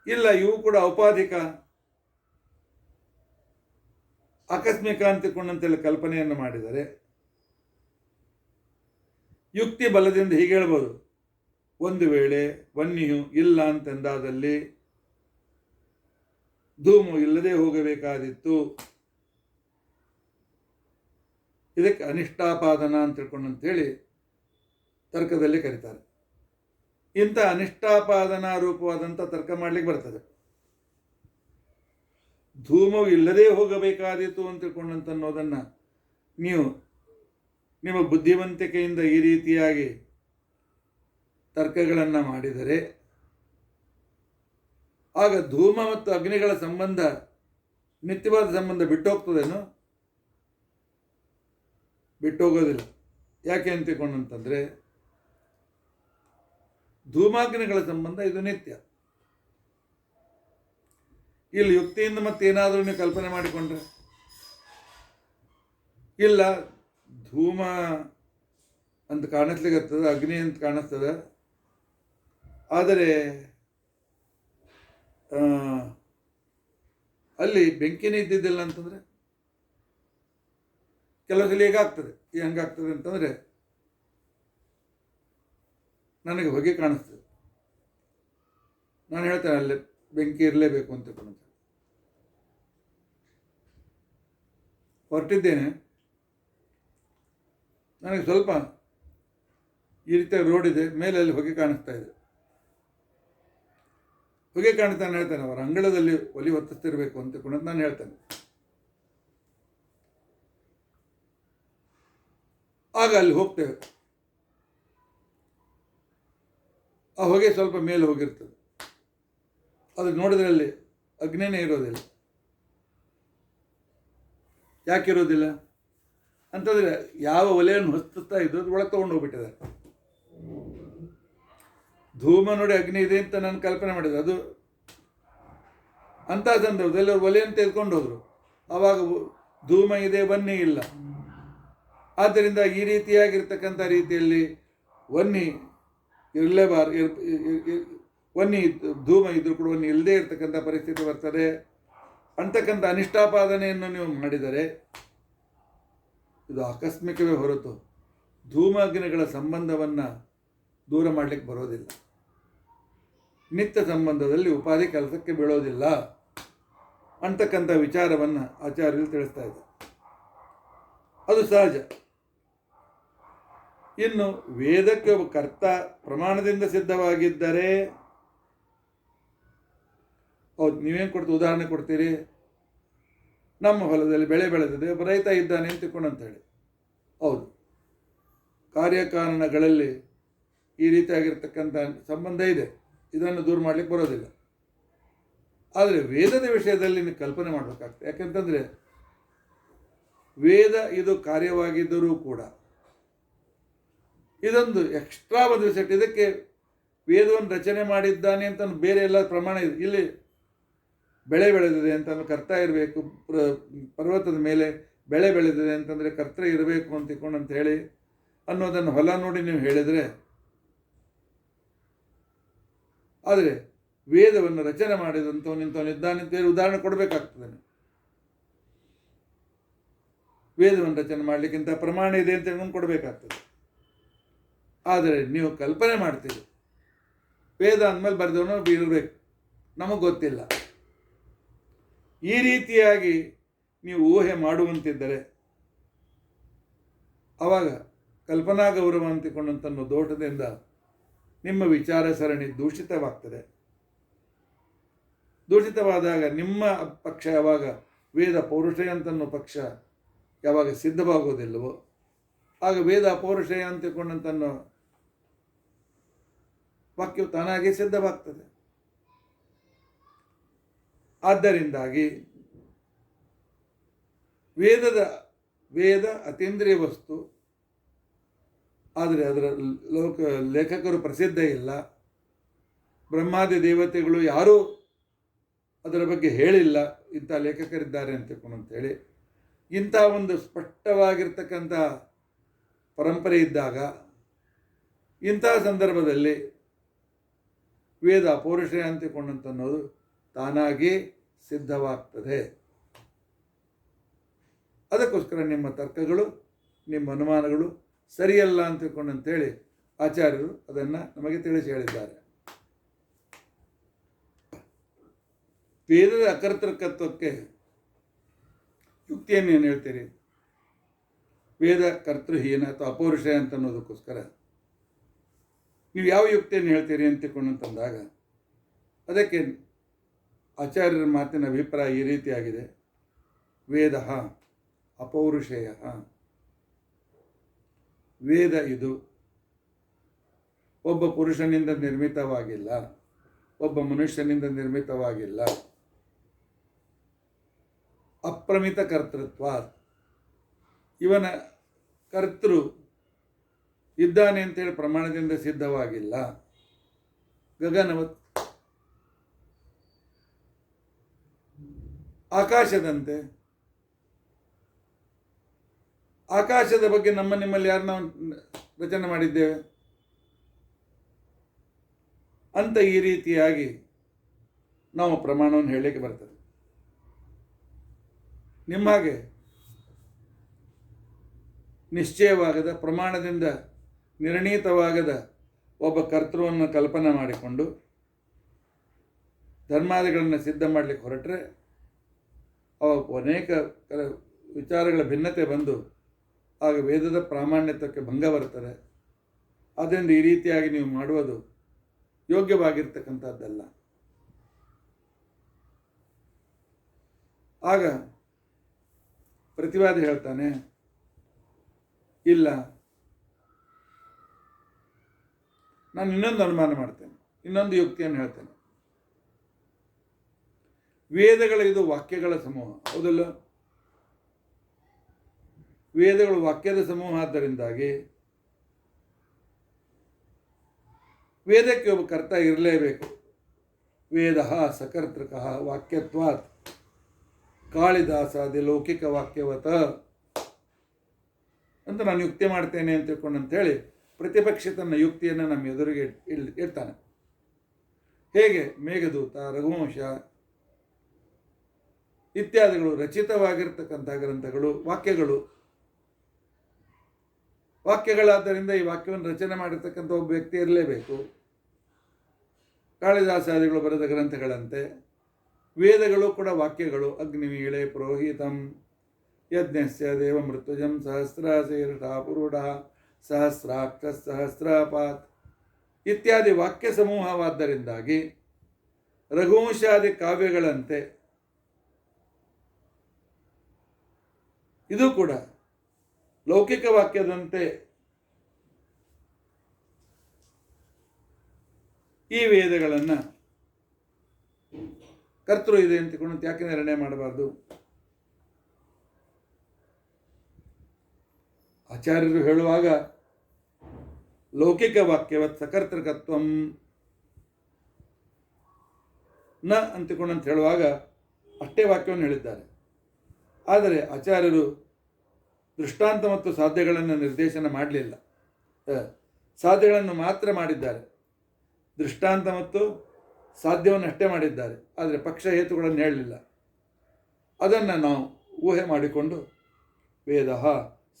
ಇಲ್ಲ, ಇವು ಕೂಡ ಔಪಾಧಿಕ ಆಕಸ್ಮಿಕ ಅಂತಿಕೊಂಡಂತೆಲ್ಲ ಕಲ್ಪನೆಯನ್ನು ಮಾಡಿದರೆ ಯುಕ್ತಿ ಬಲದಿಂದ ಹೀಗೆ ಹೇಳ್ಬೋದು, ಒಂದು ವೇಳೆ ವನ್ಯು ಇಲ್ಲ ಅಂತಂದಾದಲ್ಲಿ ಧೂಮು ಇಲ್ಲದೆ ಹೋಗಬೇಕಾದಿತ್ತು. ಇದಕ್ಕೆ ಅನಿಷ್ಟಾಪಾದನ ಅಂತ ತಿಳ್ಕೊಂಡಂತೇಳಿ ತರ್ಕದಲ್ಲಿ ಕರೀತಾರೆ. ಇಂಥ ಅನಿಷ್ಟಾಪಾದನಾ ರೂಪವಾದಂಥ ತರ್ಕ ಮಾಡಲಿಕ್ಕೆ ಬರ್ತದೆ. ಧೂಮವು ಇಲ್ಲದೇ ಹೋಗಬೇಕಾದೀತು ಅಂತ ತಿಳ್ಕೊಂಡಂತ ಅನ್ನೋದನ್ನು ನೀವು ನಿಮ್ಮ ಬುದ್ಧಿವಂತಿಕೆಯಿಂದ ಈ ರೀತಿಯಾಗಿ ತರ್ಕಗಳನ್ನು ಮಾಡಿದರೆ ಆಗ ಧೂಮ ಮತ್ತು ಅಗ್ನಿಗಳ ಸಂಬಂಧ ನಿತ್ಯವಾದ ಸಂಬಂಧ ಬಿಟ್ಟೋಗ್ತದೇನೋ? ಬಿಟ್ಟೋಗೋದಿಲ್ಲ. ಯಾಕೆ ಅಂತ ತಿಳ್ಕೊಂಡಂತಂದರೆ ಧೂಮಾಗ್ನಿಗಳ ಸಂಬಂಧ ಇದು ನಿತ್ಯ. ಇಲ್ಲಿ ಯುಕ್ತಿಯಿಂದ ಮತ್ತೇನಾದರೂ ನೀವು ಕಲ್ಪನೆ ಮಾಡಿಕೊಂಡ್ರೆ, ಇಲ್ಲ ಧೂಮ ಅಂತ ಕಾಣಿಸ್ಲಿಕ್ಕತ್ತದ, ಅಗ್ನಿ ಅಂತ ಕಾಣಿಸ್ತದ, ಆದರೆ ಅಲ್ಲಿ ಬೆಂಕಿನೇ ಇದ್ದಿದ್ದಿಲ್ಲ ಅಂತಂದರೆ ಕೆಲವು ಸಲ ಹೇಗಾಗ್ತದೆ, ಹೆಂಗಾಗ್ತದೆ ಅಂತಂದರೆ ನನಗೆ ಹೊಗೆ ಕಾಣಿಸ್ತದೆ, ನಾನು ಹೇಳ್ತೇನೆ ಅಲ್ಲೇ ಬೆಂಕಿ ಇರಲೇಬೇಕು ಅಂತ ತಿಳ್ಕೊಂಡು. ಹೊರಟಿದ್ದೇನೆ, ನನಗೆ ಸ್ವಲ್ಪ ಈ ರೀತಿಯ ರೋಡ್ ಇದೆ, ಮೇಲೆ ಅಲ್ಲಿ ಹೊಗೆ ಕಾಣಿಸ್ತಾ ಇದೆ. ಹೊಗೆ ಕಾಣ್ತಾನೆ ಹೇಳ್ತಾನೆ, ಅವರ ಅಂಗಳದಲ್ಲಿ ಒಲಿ ಹೊತ್ತಿಸ್ತಿರ್ಬೇಕು ಅಂತ ನಾನು ಹೇಳ್ತೇನೆ. ಆಗ ಅಲ್ಲಿ ಹೋಗ್ತೇವೆ. ಆ ಹೊಗೆ ಸ್ವಲ್ಪ ಮೇಲೆ ಹೋಗಿರ್ತದೆ. ಅದು ನೋಡಿದ್ರೆ ಅಲ್ಲಿ ಅಗ್ನಿನೇ ಇರೋದಿಲ್ಲ. ಯಾಕಿರೋದಿಲ್ಲ ಅಂತಂದರೆ ಯಾವ ಒಲೆಯನ್ನು ಹೊತ್ತಿಸ್ತಾ ಇದ್ದು ಅದು ಒಳಗೆ ತೊಗೊಂಡು ಹೋಗ್ಬಿಟ್ಟಿದೆ. ಧೂಮ ನೋಡಿ ಅಗ್ನಿ ಇದೆ ಅಂತ ನಾನು ಕಲ್ಪನೆ ಮಾಡಿದೆ. ಅದು ಅಂಥ ಸಂದರ್ಭದಲ್ಲಿ ಅವ್ರು ಒಲೆಯನ್ನು ತೆಗೆದುಕೊಂಡು ಹೋದರು. ಆವಾಗ ಧೂಮ ಇದೆ, ಬನ್ನಿ ಇಲ್ಲ. ಆದ್ದರಿಂದ ಈ ರೀತಿಯಾಗಿರ್ತಕ್ಕಂಥ ರೀತಿಯಲ್ಲಿ ವನ್ನಿ ವನ್ನಿ ಧೂಮ ಇದ್ರೂ ಕೂಡ ವನ್ನಿ ಇಲ್ಲದೆ ಇರತಕ್ಕಂಥ ಪರಿಸ್ಥಿತಿ ಬರ್ತದೆ ಅಂತಕ್ಕಂಥ ಅನಿಷ್ಟಾಪಾದನೆಯನ್ನು ನೀವು ಮಾಡಿದರೆ ಇದು ಆಕಸ್ಮಿಕವೇ ಹೊರತು ಧೂಮ ಅಗ್ನಿಗಳ ಸಂಬಂಧವನ್ನು ದೂರ ಮಾಡಲಿಕ್ಕೆ ಬರೋದಿಲ್ಲ. ನಿತ್ಯ ಸಂಬಂಧದಲ್ಲಿ ಉಪಾಧಿ ಕೆಲಸಕ್ಕೆ ಬೀಳೋದಿಲ್ಲ ಅಂತಕ್ಕಂಥ ವಿಚಾರವನ್ನು ಆಚಾರ್ಯರು ತಿಳಿಸ್ತಾ ಇದ್ದಾರೆ. ಅದು ಸಹಜ. ಇನ್ನು ವೇದಕ್ಕೆ ಒಬ್ಬ ಕರ್ತ ಪ್ರಮಾಣದಿಂದ ಸಿದ್ಧವಾಗಿದ್ದರೆ ಹೌದು, ನೀವೇನು ಉದಾಹರಣೆ ಕೊಡ್ತೀರಿ? ನಮ್ಮ ಹೊಲದಲ್ಲಿ ಬೆಳೆ ಬೆಳೆದಿದೆ, ಒಬ್ಬ ರೈತ ಇದ್ದಾನೆ ಅಂತ ತಿಳ್ಕೊಂಡಂತೇಳಿ. ಹೌದು, ಕಾರ್ಯಕಾರಣಗಳಲ್ಲಿ ಈ ರೀತಿಯಾಗಿರ್ತಕ್ಕಂಥ ಸಂಬಂಧ ಇದೆ, ಇದನ್ನು ದೂರ ಮಾಡಲಿಕ್ಕೆ ಬರೋದಿಲ್ಲ. ಆದರೆ ವೇದದ ವಿಷಯದಲ್ಲಿ ನೀವು ಕಲ್ಪನೆ ಮಾಡಬೇಕಾಗ್ತದೆ. ಯಾಕೆಂತಂದರೆ ವೇದ ಇದು ಕಾರ್ಯವಾಗಿದ್ದರೂ ಕೂಡ ಇದೊಂದು ಎಕ್ಸ್ಟ್ರಾ ಒಂದು ಸೆಟ್. ಇದಕ್ಕೆ ವೇದವನ್ನು ರಚನೆ ಮಾಡಿದ್ದಾನೆ ಅಂತ ಬೇರೆ ಎಲ್ಲ ಪ್ರಮಾಣ ಇದೆ. ಇಲ್ಲಿ ಬೆಳೆ ಬೆಳೆದಿದೆ ಅಂತ ಕರ್ತ ಇರಬೇಕು, ಪರ್ವತದ ಮೇಲೆ ಬೆಳೆ ಬೆಳೆದಿದೆ ಅಂತಂದರೆ ಕರ್ತ ಇರಬೇಕು ಅಂತ ಹೇಳಿ ಅನ್ನೋದನ್ನು ಹೊಲ ನೋಡಿ ನೀವು ಹೇಳಿದರೆ, ಆದರೆ ವೇದವನ್ನು ರಚನೆ ಮಾಡಿದಂಥವನಿದ್ದಾನೆ ಅಂತ ಹೇಳಿ ಉದಾಹರಣೆ ಕೊಡಬೇಕಾಗ್ತದೆ. ವೇದವನ್ನು ರಚನೆ ಮಾಡಲಿಕ್ಕಿಂತ ಪ್ರಮಾಣ ಇದೆ ಅಂತ ಹೇಳಿ ಕೊಡಬೇಕಾಗ್ತದೆ. ಆದರೆ ನೀವು ಕಲ್ಪನೆ ಮಾಡ್ತೀರಿ, ವೇದ ಅಂದಮೇಲೆ ಬರೆದವನು ಇರಬೇಕು, ನಮಗೆ ಗೊತ್ತಿಲ್ಲ. ಈ ರೀತಿಯಾಗಿ ನೀವು ಊಹೆ ಮಾಡುವಂತಿದ್ದರೆ ಆವಾಗ ಕಲ್ಪನಾ ಗೌರವ ಅಂತಿಕೊಂಡಂಥ ದೋಷದಿಂದ ನಿಮ್ಮ ವಿಚಾರ ಸರಣಿ ದೂಷಿತವಾಗ್ತದೆ. ದೂಷಿತವಾದಾಗ ನಿಮ್ಮ ಪಕ್ಷ ಯಾವಾಗ ವೇದ ಪೌರುಷಯ ಅಂತನ್ನೋ ಪಕ್ಷ ಯಾವಾಗ ಸಿದ್ಧವಾಗೋದಿಲ್ಲವೋ ಆಗ ವೇದ ಅಪೌರುಷಯ ಅಂತಿಕೊಂಡಂತನ್ನೋ ವಾಕ್ಯವು ತಾನಾಗಿ ಸಿದ್ಧವಾಗ್ತದೆ. ಆದ್ದರಿಂದಾಗಿ ವೇದ ಅತೀಂದ್ರಿಯ ವಸ್ತು, ಆದರೆ ಅದರ ಲೇಖಕರು ಪ್ರಸಿದ್ಧ ಇಲ್ಲ. ಬ್ರಹ್ಮಾದಿ ದೇವತೆಗಳು ಯಾರೂ ಅದರ ಬಗ್ಗೆ ಹೇಳಿಲ್ಲ, ಇಂಥ ಲೇಖಕರಿದ್ದಾರೆ ಅಂತೇಳಿ. ಇಂಥ ಒಂದು ಸ್ಪಷ್ಟವಾಗಿರ್ತಕ್ಕಂಥ ಪರಂಪರೆ ಇದ್ದಾಗ ಇಂಥ ಸಂದರ್ಭದಲ್ಲಿ ವೇದ ಅಪೌರುಷಯ ಅಂತಿಕೊಂಡಂತನ್ನೋದು ತಾನಾಗಿ ಸಿದ್ಧವಾಗ್ತದೆ. ಅದಕ್ಕೋಸ್ಕರ ನಿಮ್ಮ ತರ್ಕಗಳು, ನಿಮ್ಮ ಅನುಮಾನಗಳು ಸರಿಯಲ್ಲ ಅಂತಿಕೊಂಡಂತೇಳಿ ಆಚಾರ್ಯರು ಅದನ್ನು ನಮಗೆ ತಿಳಿಸಿ ಹೇಳಿದ್ದಾರೆ. ವೇದದ ಅಕರ್ತೃಕತ್ವಕ್ಕೆ ಯುಕ್ತಿಯನ್ನು ಏನು ಹೇಳ್ತೀರಿ? ವೇದ ಕರ್ತೃಹೀನ ಅಥವಾ ಅಪೌರುಷಯ ಅಂತ ಅನ್ನೋದಕ್ಕೋಸ್ಕರ ನೀವು ಯಾವ ಯುಕ್ತಿಯನ್ನು ಹೇಳ್ತೀರಿ ಅಂತಿಕೊಂಡಂತಂದಾಗ ಅದಕ್ಕೆ ಆಚಾರ್ಯರ ಮಾತಿನ ಅಭಿಪ್ರಾಯ ಈ ರೀತಿಯಾಗಿದೆ. ವೇದ ಅಪೌರುಷೇಯ, ವೇದ ಇದು ಒಬ್ಬ ಪುರುಷನಿಂದ ನಿರ್ಮಿತವಾಗಿಲ್ಲ, ಒಬ್ಬ ಮನುಷ್ಯನಿಂದ ನಿರ್ಮಿತವಾಗಿಲ್ಲ. ಅಪ್ರಮಿತ ಕರ್ತೃತ್ವ, ಇವನ ಕರ್ತೃ ಇದ್ದಾನೆ ಅಂತೇಳಿ ಪ್ರಮಾಣದಿಂದ ಸಿದ್ಧವಾಗಿಲ್ಲ. ಗಗನವತ್, ಆಕಾಶದಂತೆ. ಆಕಾಶದ ಬಗ್ಗೆ ನಿಮ್ಮಲ್ಲಿ ಯಾರು ನಾವು ರಚನೆ ಮಾಡಿದ್ದೇವೆ ಅಂತ ಈ ರೀತಿಯಾಗಿ ನಾವು ಪ್ರಮಾಣವನ್ನು ಹೇಳಲಿಕ್ಕೆ ಬರ್ತದೆ. ನಿಮ್ಮ ಹಾಗೆ ನಿಶ್ಚಯವಾಗದ, ಪ್ರಮಾಣದಿಂದ ನಿರ್ಣೀತವಾಗದ ಒಬ್ಬ ಕರ್ತೃವನ್ನು ಕಲ್ಪನೆ ಮಾಡಿಕೊಂಡು ಧರ್ಮಾದಿಗಳನ್ನು ಸಿದ್ಧ ಮಾಡಲಿಕ್ಕೆ ಹೊರಟ್ರೆ ಅವ ಅನೇಕ ವಿಚಾರಗಳ ಭಿನ್ನತೆ ಬಂದು ಆಗ ವೇದದ ಪ್ರಾಮಾಣ್ಯತ್ವಕ್ಕೆ ಭಂಗ ಬರ್ತದೆ. ಆದ್ದರಿಂದ ಈ ರೀತಿಯಾಗಿ ನೀವು ಮಾಡುವುದು ಯೋಗ್ಯವಾಗಿರ್ತಕ್ಕಂಥದ್ದಲ್ಲ. ಆಗ ಪ್ರತಿವಾದಿ ಹೇಳ್ತಾನೆ, ಇಲ್ಲ, ನಾನು ಇನ್ನೊಂದು ಅನುಮಾನ ಮಾಡ್ತೇನೆ, ಇನ್ನೊಂದು ಯುಕ್ತಿಯನ್ನು ಹೇಳ್ತೇನೆ. ವೇದಗಳ ಇದು ವಾಕ್ಯಗಳ ಸಮೂಹ, ಹೌದಲ್ಲ? ವೇದಗಳು ವಾಕ್ಯದ ಸಮೂಹ. ಆದ್ದರಿಂದಾಗಿ ವೇದಕ್ಕೆ ಒಬ್ಬ ಕರ್ತ ಇರಲೇಬೇಕು. ವೇದ ಸಕರ್ತೃಕ ವಾಕ್ಯತ್ವಾತ್ ಕಾಳಿದಾಸಾದಿ ಲೌಕಿಕ ವಾಕ್ಯವತ ಅಂತ ನಾನು ಯುಕ್ತಿ ಮಾಡ್ತೇನೆ ಅಂತ ತಿಳ್ಕೊಂಡಂತೇಳಿ ಪ್ರತಿಪಕ್ಷ ತನ್ನ ಯುಕ್ತಿಯನ್ನು ನಮ್ಮ ಎದುರಿಗೆ ಇಡ್ತಾನೆ. ಹೇಗೆ ಮೇಘದೂತ, ರಘುವಂಶ ಇತ್ಯಾದಿಗಳು ರಚಿತವಾಗಿರ್ತಕ್ಕಂಥ ಗ್ರಂಥಗಳು ವಾಕ್ಯಗಳಾದ್ದರಿಂದ ಈ ವಾಕ್ಯವನ್ನು ರಚನೆ ಮಾಡಿರ್ತಕ್ಕಂಥ ಒಬ್ಬ ವ್ಯಕ್ತಿ ಇರಲೇಬೇಕು. ಕಾಳಿದಾಸಾದಿಗಳು ಬರೆದ ಗ್ರಂಥಗಳಂತೆ ವೇದಗಳು ಕೂಡ ವಾಕ್ಯಗಳು. ಅಗ್ನಿವೀಳೆ ಪುರೋಹಿತಂ ಯಜ್ಞಸ್ಯ ದೇವ ಮೃತ್ಯುಜಂ ಸಹಸ್ರಾಶೀರ್ಷ ಪುರುಢ ಸಹಸ್ರಾಕ್ಷ ಸಹಸ್ರಾಪಾತ್ ಇತ್ಯಾದಿ ವಾಕ್ಯ ಸಮೂಹವಾದ್ದರಿಂದಾಗಿ ರಘುವಂಶಾದಿ ಕಾವ್ಯಗಳಂತೆ ಇದು ಕೂಡ ಲೌಕಿಕ ವಾಕ್ಯದಂತೆ ಈ ವೇದಗಳನ್ನು ಕರ್ತೃ ಇದೆ ಅಂತಕೊಂಡು ಯಾಕೆ ನಿರ್ಣಯ ಮಾಡಬಾರ್ದು? ಆಚಾರ್ಯರು ಹೇಳುವಾಗ ಲೌಕಿಕ ವಾಕ್ಯವತ್ ಸಕರ್ತೃಕತ್ವಂ ನ ಅಂತಕೊಂಡಂತ ಹೇಳುವಾಗ ಅಷ್ಟೇ ವಾಕ್ಯವನ್ನು ಹೇಳಿದ್ದಾರೆ. ಆದರೆ ಆಚಾರ್ಯರು ದೃಷ್ಟಾಂತ ಮತ್ತು ಸಾಧ್ಯಗಳನ್ನು ನಿರ್ದೇಶನ ಮಾಡಲಿಲ್ಲ, ಸಾಧ್ಯಗಳನ್ನು ಮಾತ್ರ ಮಾಡಿದ್ದಾರೆ. ದೃಷ್ಟಾಂತ ಮತ್ತು ಸಾಧ್ಯವನ್ನು ಅಷ್ಟೇ ಮಾಡಿದ್ದಾರೆ, ಆದರೆ ಪಕ್ಷ ಹೇತುಗಳನ್ನು ಹೇಳಲಿಲ್ಲ. ಅದನ್ನು ನಾವು ಊಹೆ ಮಾಡಿಕೊಂಡು ವೇದ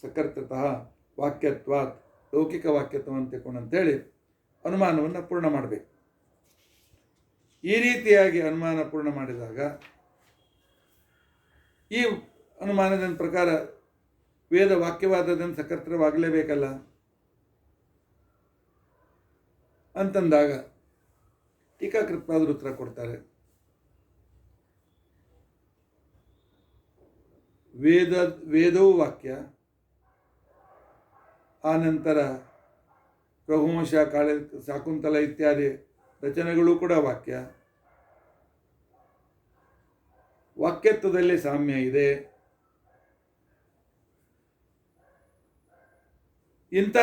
ಸಕರ್ತತಃ ವಾಕ್ಯತ್ವಾತ್ ಲೌಕಿಕ ವಾಕ್ಯತ್ವ ಅಂತೇಳಿ ಅನುಮಾನವನ್ನು ಪೂರ್ಣ ಮಾಡಬೇಕು. ಈ ರೀತಿಯಾಗಿ ಅನುಮಾನ ಪೂರ್ಣ ಮಾಡಿದಾಗ ಈ ಅನುಮಾನದ ಪ್ರಕಾರ ವೇದ ವಾಕ್ಯವಾದದನ್ನು ಸಕರ್ತವಾಗಲೇಬೇಕಲ್ಲ ಅಂತಂದಾಗ ಟೀಕಾಕೃತ್ಪಾದರು ಉತ್ತರ ಕೊಡ್ತಾರೆ. ವೇದವು ವಾಕ್ಯ, ಆನಂತರ ರಘುವಂಶ, ಶಾಕುಂತಲ ಇತ್ಯಾದಿ ರಚನೆಗಳು ಕೂಡ ವಾಕ್ಯ. ವಾಕ್ಯತ್ವದಲ್ಲಿ ಸಾಮ್ಯ ಇದೆ. ಇಂಥ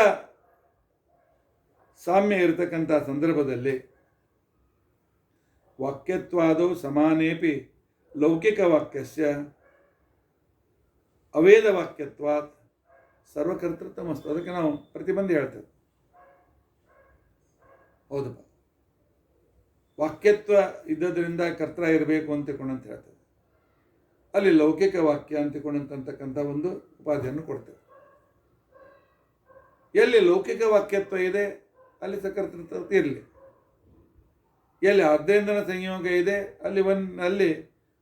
ಸಾಮ್ಯ ಇರತಕ್ಕಂಥ ಸಂದರ್ಭದಲ್ಲಿ ವಾಕ್ಯತ್ವಾದೌ ಸಮಾನೇಪಿ ಲೌಕಿಕ ವಾಕ್ಯಸ್ಯ ಅವೇದ ವಾಕ್ಯತ್ವಾತ್ ಸರ್ವಕರ್ತೃತ್ವಮಸ್ತು. ಅದಕ್ಕೆ ನಾವು ಪ್ರತಿಬಂಧ ಹೇಳ್ತೇವೆ. ಹೌದಪ್ಪ, ವಾಕ್ಯತ್ವ ಇದ್ದದ್ರಿಂದ ಕರ್ತ ಇರಬೇಕು ಅಂತಕೊಂಡಂತ ಹೇಳ್ತೇವೆ. ಅಲ್ಲಿ ಲೌಕಿಕ ವಾಕ್ಯ ಅಂತಕೊಂಡಂತಕ್ಕಂಥ ಒಂದು ಉಪಾಧಿಯನ್ನು ಕೊಡ್ತೇವೆ. ಎಲ್ಲಿ ಲೌಕಿಕ ವಾಕ್ಯತ್ವ ಇದೆ ಅಲ್ಲಿ ಸಕರ್ತೃತ್ವ ಇರಲಿ, ಎಲ್ಲಿ ಅರ್ಧೇಂದ್ರನ ಸಂಯೋಗ ಇದೆ ಅಲ್ಲಿ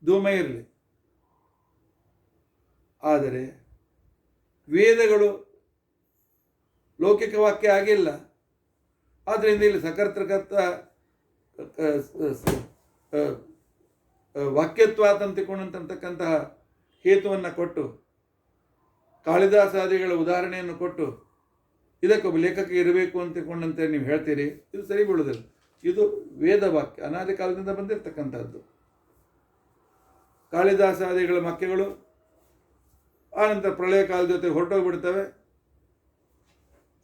ಧೂಮ ಇರಲಿ. ಆದರೆ ವೇದಗಳು ಲೌಕಿಕ ವಾಕ್ಯ ಆಗಿಲ್ಲ, ಆದ್ದರಿಂದ ಇಲ್ಲಿ ಸಕರ್ತೃಕತ್ವ ವಾಕ್ಯತ್ವಾತ್ ಅಂತಿಕೊಂಡಂತಕ್ಕಂತಹ ಹೇತುವನ್ನು ಕೊಟ್ಟು ಕಾಳಿದಾಸಾದಿಗಳ ಉದಾಹರಣೆಯನ್ನು ಕೊಟ್ಟು ಇದಕ್ಕೊಬ್ಬ ಲೇಖಕ ಇರಬೇಕು ಅಂತಿಕೊಂಡಂತೆ ನೀವು ಹೇಳ್ತೀರಿ, ಇದು ಸರಿ ಬೀಳುವುದಿಲ್ಲ. ಇದು ವೇದ ವಾಕ್ಯ, ಅನಾದಿ ಕಾಲದಿಂದ ಬಂದಿರತಕ್ಕಂಥದ್ದು. ಕಾಳಿದಾಸಾದಿಗಳ ವಾಕ್ಯಗಳು ಆನಂತರ ಪ್ರಳಯ ಕಾಲದ ಜೊತೆ ಹೊರಟೋಗ್ಬಿಡ್ತವೆ.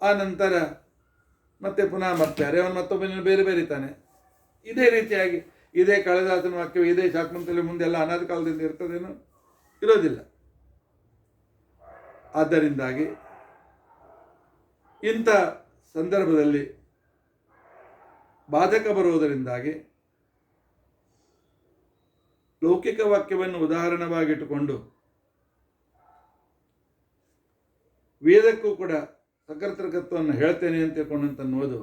ಆನಂತರ ಮತ್ತೆ ಪುನಃ ಬರ್ತಾರೆ, ಅವನು ಮತ್ತೊಬ್ಬನ ಬೇರೆ ಬೇರಿತಾನೆ. ಇದೇ ರೀತಿಯಾಗಿ ಇದೇ ಕಾಳಿದಾಸನ ವಾಕ್ಯ ಇದೇ ಶಾಕುಂತಲೆ ಮುಂದೆಲ್ಲ ಅನಾದಿ ಕಾಲದಿಂದ ಇರ್ತದೇನೋ? ಇರೋದಿಲ್ಲ. ಆದ್ದರಿಂದಾಗಿ ಇಂಥ ಸಂದರ್ಭದಲ್ಲಿ ಬಾಧಕ ಬರುವುದರಿಂದಾಗಿ ಲೌಕಿಕ ವಾಕ್ಯವನ್ನು ಉದಾಹರಣವಾಗಿಟ್ಟುಕೊಂಡು ವೇದಕ್ಕೂ ಕೂಡ ಸಕರ್ತೃಕತ್ವವನ್ನು ಹೇಳ್ತೇನೆ ಅಂತ ತಿಳ್ಕೊಂಡಂತನ್ನುವುದು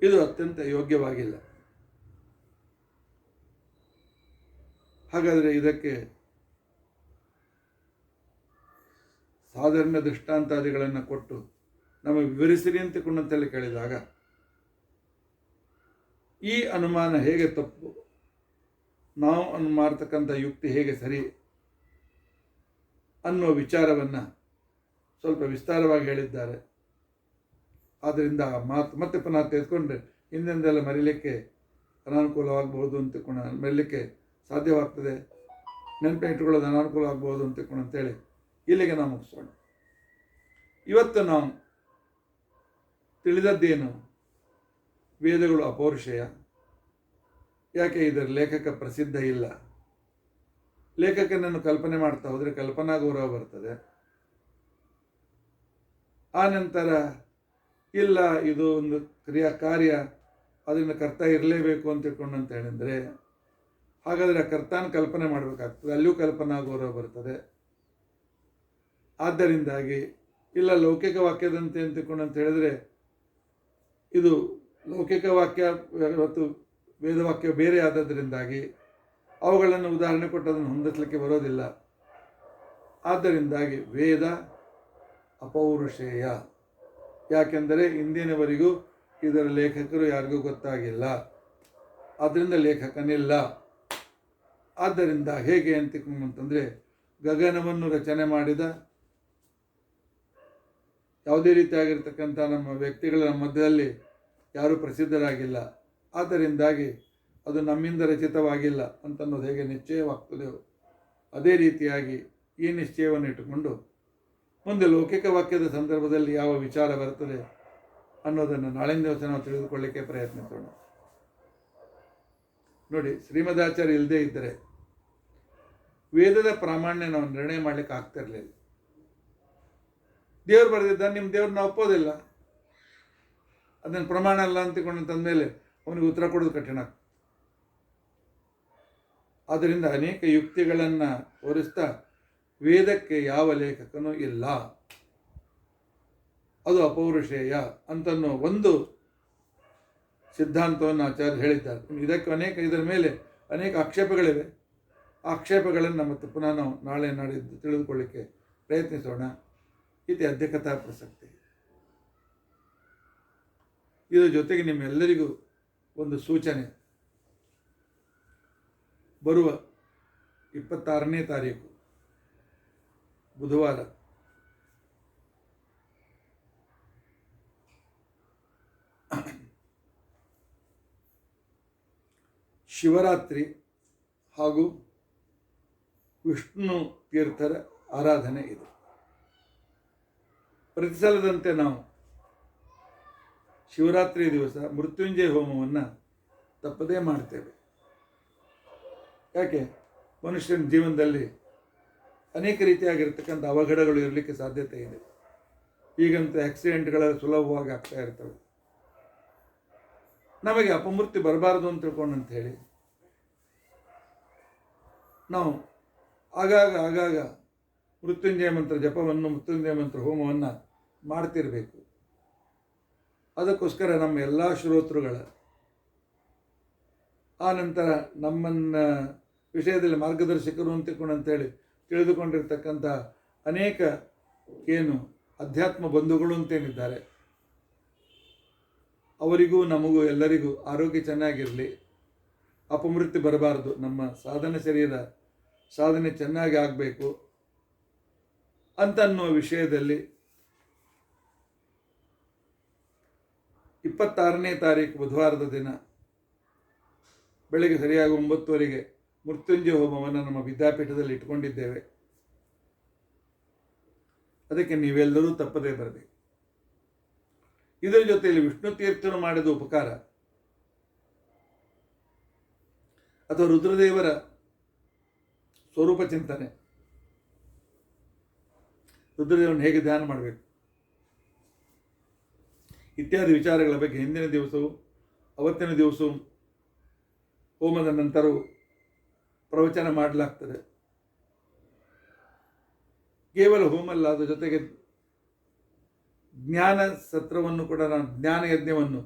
ಇದು ಅತ್ಯಂತ ಯೋಗ್ಯವಾಗಿಲ್ಲ. ಹಾಗಾದರೆ ಇದಕ್ಕೆ ಸಾಧಾರಣ ದೃಷ್ಟಾಂತಾದಿಗಳನ್ನು ಕೊಟ್ಟು ನಮಗೆ ವಿವರಿಸಿರಿ ಅಂತಕೊಂಡಂತೇಳಿ ಕೇಳಿದಾಗ ಈ ಅನುಮಾನ ಹೇಗೆ ತಪ್ಪು, ನಾವು ಮಾಡ್ತಕ್ಕಂಥ ಯುಕ್ತಿ ಹೇಗೆ ಸರಿ ಅನ್ನೋ ವಿಚಾರವನ್ನು ಸ್ವಲ್ಪ ವಿಸ್ತಾರವಾಗಿ ಹೇಳಿದ್ದಾರೆ. ಆದ್ದರಿಂದ ಆ ಮಾತು ಮತ್ತೆ ಪುನಃ ತೆಗೆದುಕೊಂಡ್ರೆ ಹಿಂದೆಂದೆಲ್ಲ ಮರೀಲಿಕ್ಕೆ ಅನಾನುಕೂಲವಾಗಬಹುದು ಮರೀಲಿಕ್ಕೆ ಸಾಧ್ಯವಾಗ್ತದೆ, ನೆನಪಿಟ್ಟುಕೊಳ್ಳೋದು ಅನಾನುಕೂಲ ಅಂತೇಳಿ ಇಲ್ಲಿಗೆ ನಾವು ಮುಗಿಸೋಣ. ಇವತ್ತು ನಾವು ತಿಳಿದದ್ದೇನು? ವೇದಗಳು ಅಪೌರುಷೇಯ. ಯಾಕೆ? ಇದರ ಲೇಖಕ ಪ್ರಸಿದ್ಧ ಇಲ್ಲ. ಲೇಖಕನನ್ನು ಕಲ್ಪನೆ ಮಾಡ್ತಾ ಹೋದರೆ ಕಲ್ಪನಾ ಗೌರವ ಬರ್ತದೆ. ಆ ನಂತರ ಇಲ್ಲ, ಇದು ಒಂದು ಕಾರ್ಯ, ಅದನ್ನು ಕರ್ತ ಇರಲೇಬೇಕು ಅಂತ ತಿಳ್ಕೊಂಡಂತ ಹೇಳಿದರೆ ಹಾಗಾದರೆ ಆ ಕರ್ತಾನ ಕಲ್ಪನೆ ಮಾಡಬೇಕಾಗ್ತದೆ, ಅಲ್ಲಿಯೂ ಕಲ್ಪನಾ ಗೌರವ ಬರ್ತದೆ. ಆದ್ದರಿಂದಾಗಿ ಇಲ್ಲ ಲೌಕಿಕ ವಾಕ್ಯದಂತೆ ಅಂತ ತಿಳ್ಕೊಂಡಂತ ಹೇಳಿದ್ರೆ ಇದು ಲೌಕಿಕ ವಾಕ್ಯ ಮತ್ತು ವೇದವಾಕ್ಯ ಬೇರೆ ಆದದ್ದರಿಂದಾಗಿ ಅವುಗಳನ್ನು ಉದಾಹರಣೆ ಕೊಟ್ಟು ಅದನ್ನು ಹೊಂದಿಸಲಿಕ್ಕೆ ಬರೋದಿಲ್ಲ. ಆದ್ದರಿಂದಾಗಿ ವೇದ ಅಪೌರುಷೇಯ. ಯಾಕೆಂದರೆ ಇಂದಿನವರೆಗೂ ಇದರ ಲೇಖಕರು ಯಾರಿಗೂ ಗೊತ್ತಾಗಿಲ್ಲ, ಆದ್ದರಿಂದ ಲೇಖಕನಿಲ್ಲ. ಆದ್ದರಿಂದ ಹೇಗೆ ಅಂತಂದರೆ ಗಗನವನ್ನು ರಚನೆ ಮಾಡಿದ ಯಾವುದೇ ರೀತಿಯಾಗಿರ್ತಕ್ಕಂಥ ನಮ್ಮ ವ್ಯಕ್ತಿಗಳ ಮಧ್ಯದಲ್ಲಿ ಯಾರೂ ಪ್ರಸಿದ್ಧರಾಗಿಲ್ಲ. ಆದ್ದರಿಂದಾಗಿ ಅದು ನಮ್ಮಿಂದ ರಚಿತವಾಗಿಲ್ಲ ಅಂತನ್ನೋದು ಹೇಗೆ ನಿಶ್ಚಯವಾಗ್ತದೆಯೋ ಅದೇ ರೀತಿಯಾಗಿ ಈ ನಿಶ್ಚಯವನ್ನು ಇಟ್ಟುಕೊಂಡು ಮುಂದೆ ಲೌಕಿಕ ವಾಕ್ಯದ ಸಂದರ್ಭದಲ್ಲಿ ಯಾವ ವಿಚಾರ ಬರ್ತದೆ ಅನ್ನೋದನ್ನು ನಾಳಿನ ದಿವಸ ನಾವು ತಿಳಿದುಕೊಳ್ಳಿಕ್ಕೆ ಪ್ರಯತ್ನಿಸೋಣ. ನೋಡಿ, ಶ್ರೀಮದಾಚಾರ್ಯ ಇಲ್ಲದೇ ಇದ್ದರೆ ವೇದದ ಪ್ರಾಮಾಣ್ಯ ನಾವು ನಿರ್ಣಯ ಮಾಡಲಿಕ್ಕೆ ಆಗ್ತಿರಲಿಲ್ಲ. ದೇವರು ಬರೆದಿದ್ದ, ನಿಮ್ಮ ದೇವ್ರು ನಾವು ಒಪ್ಪೋದಿಲ್ಲ, ಅದನ್ನು ಪ್ರಮಾಣ ಅಲ್ಲ ಅಂತಂದ್ಮೇಲೆ ಅವನಿಗೆ ಉತ್ತರ ಕೊಡೋದು ಕಠಿಣ. ಆದ್ದರಿಂದ ಅನೇಕ ಯುಕ್ತಿಗಳನ್ನು ತೋರಿಸ್ತಾ ವೇದಕ್ಕೆ ಯಾವ ಲೇಖಕನೂ ಇಲ್ಲ, ಅದು ಅಪೌರುಷೇಯ ಅಂತನ್ನೋ ಒಂದು ಸಿದ್ಧಾಂತವನ್ನು ಆಚಾರ್ಯ ಹೇಳಿದ್ದಾರೆ. ಇದಕ್ಕೆ ಇದರ ಮೇಲೆ ಅನೇಕ ಆಕ್ಷೇಪಗಳಿವೆ. ಆಕ್ಷೇಪಗಳನ್ನು ಮತ್ತೆ ಪುನಃ ನಾವು ನಾಳೆ ನಾಡಿದ್ದು ತಿಳಿದುಕೊಳ್ಳಿಕ್ಕೆ ಪ್ರಯತ್ನಿಸೋಣ. ಇದು ಅಧ್ಯಕ್ಷತಾ ಪ್ರಸಕ್ತಿ. ಇದರ ಜೊತೆಗೆ ನಿಮ್ಮೆಲ್ಲರಿಗೂ ಒಂದು ಸೂಚನೆ. ಬರುವ 26ನೇ ತಾರೀಕು ಬುಧವಾರ ಶಿವರಾತ್ರಿ ಹಾಗೂ ವಿಷ್ಣು ತೀರ್ಥರ ಆರಾಧನೆ ಇದೆ. ಪ್ರತಿ ಸಲದಂತೆ ನಾವು ಶಿವರಾತ್ರಿ ದಿವಸ ಮೃತ್ಯುಂಜಯ ಹೋಮವನ್ನು ತಪ್ಪದೇ ಮಾಡ್ತೇವೆ. ಯಾಕೆ? ಮನುಷ್ಯನ ಜೀವನದಲ್ಲಿ ಅನೇಕ ರೀತಿಯಾಗಿರ್ತಕ್ಕಂಥ ಅವಘಡಗಳು ಇರಲಿಕ್ಕೆ ಸಾಧ್ಯತೆ ಇದೆ. ಈಗಂತೂ ಆಕ್ಸಿಡೆಂಟ್ಗಳ ಸುಲಭವಾಗಿ ಆಗ್ತಾ ಇರ್ತವೆ. ನಮಗೆ ಅಪಮೃತ್ಯು ಬರಬಾರದು ಅಂತ ತಿಳ್ಕೊಂಡಂತ ಹೇಳಿ ನಾವು ಆಗಾಗ ಮೃತ್ಯುಂಜಯ ಮಂತ್ರ ಜಪವನ್ನು, ಮೃತ್ಯುಂಜಯ ಮಂತ್ರ ಹೋಮವನ್ನು ಮಾಡ್ತಿರಬೇಕು. ಅದಕ್ಕೋಸ್ಕರ ನಮ್ಮ ಎಲ್ಲ ಶ್ರೋತೃಗಳ ಆ ನಂತರ ನಮ್ಮನ್ನು ವಿಷಯದಲ್ಲಿ ಮಾರ್ಗದರ್ಶಕರು ಅಂತೇಳಿ ತಿಳಿದುಕೊಂಡಿರ್ತಕ್ಕಂಥ ಅನೇಕ ಏನು ಅಧ್ಯಾತ್ಮ ಬಂಧುಗಳು ಅಂತೇನಿದ್ದಾರೆ, ಅವರಿಗೂ ನಮಗೂ ಎಲ್ಲರಿಗೂ ಆರೋಗ್ಯ ಚೆನ್ನಾಗಿರಲಿ, ಅಪಮೃತ್ಯು ಬರಬಾರ್ದು, ನಮ್ಮ ಸಾಧನೆ ಚೆನ್ನಾಗಿ ಆಗಬೇಕು ಅಂತನ್ನುವ ವಿಷಯದಲ್ಲಿ 26ನೇ ತಾರೀಕು ಬುಧವಾರದ ದಿನ ಬೆಳಗ್ಗೆ ಸರಿಯಾಗಿ 9:00 ಮೃತ್ಯುಂಜಯ ಹೋಮವನ್ನು ನಮ್ಮ ವಿದ್ಯಾಪೀಠದಲ್ಲಿ ಇಟ್ಕೊಂಡಿದ್ದೇವೆ. ಅದಕ್ಕೆ ನೀವೆಲ್ಲರೂ ತಪ್ಪದೇ ಬರಬೇಕು. ಇದರ ಜೊತೆಯಲ್ಲಿ ವಿಷ್ಣು ತೀರ್ಥರು ಮಾಡಿದ ಉಪಕಾರ ಅಥವಾ ರುದ್ರದೇವರ ಸ್ವರೂಪ ಚಿಂತನೆ, ರುದ್ರದೇವರನ್ನು ಹೇಗೆ ಧ್ಯಾನ ಮಾಡಬೇಕು ಇತ್ಯಾದಿ ವಿಚಾರಗಳ ಬಗ್ಗೆ ಹಿಂದಿನ ದಿವಸವೂ ಅವತ್ತಿನ ದಿವಸವೂ ಹೋಮದ ನಂತರವೂ ಪ್ರವಚನ ಮಾಡಲಾಗ್ತದೆ. ಕೇವಲ ಹೋಮಲ್ಲ, ಅದರ ಜೊತೆಗೆ ಜ್ಞಾನ ಸತ್ರವನ್ನು ಕೂಡ ನಾವು ಜ್ಞಾನ ಯಜ್ಞವನ್ನು,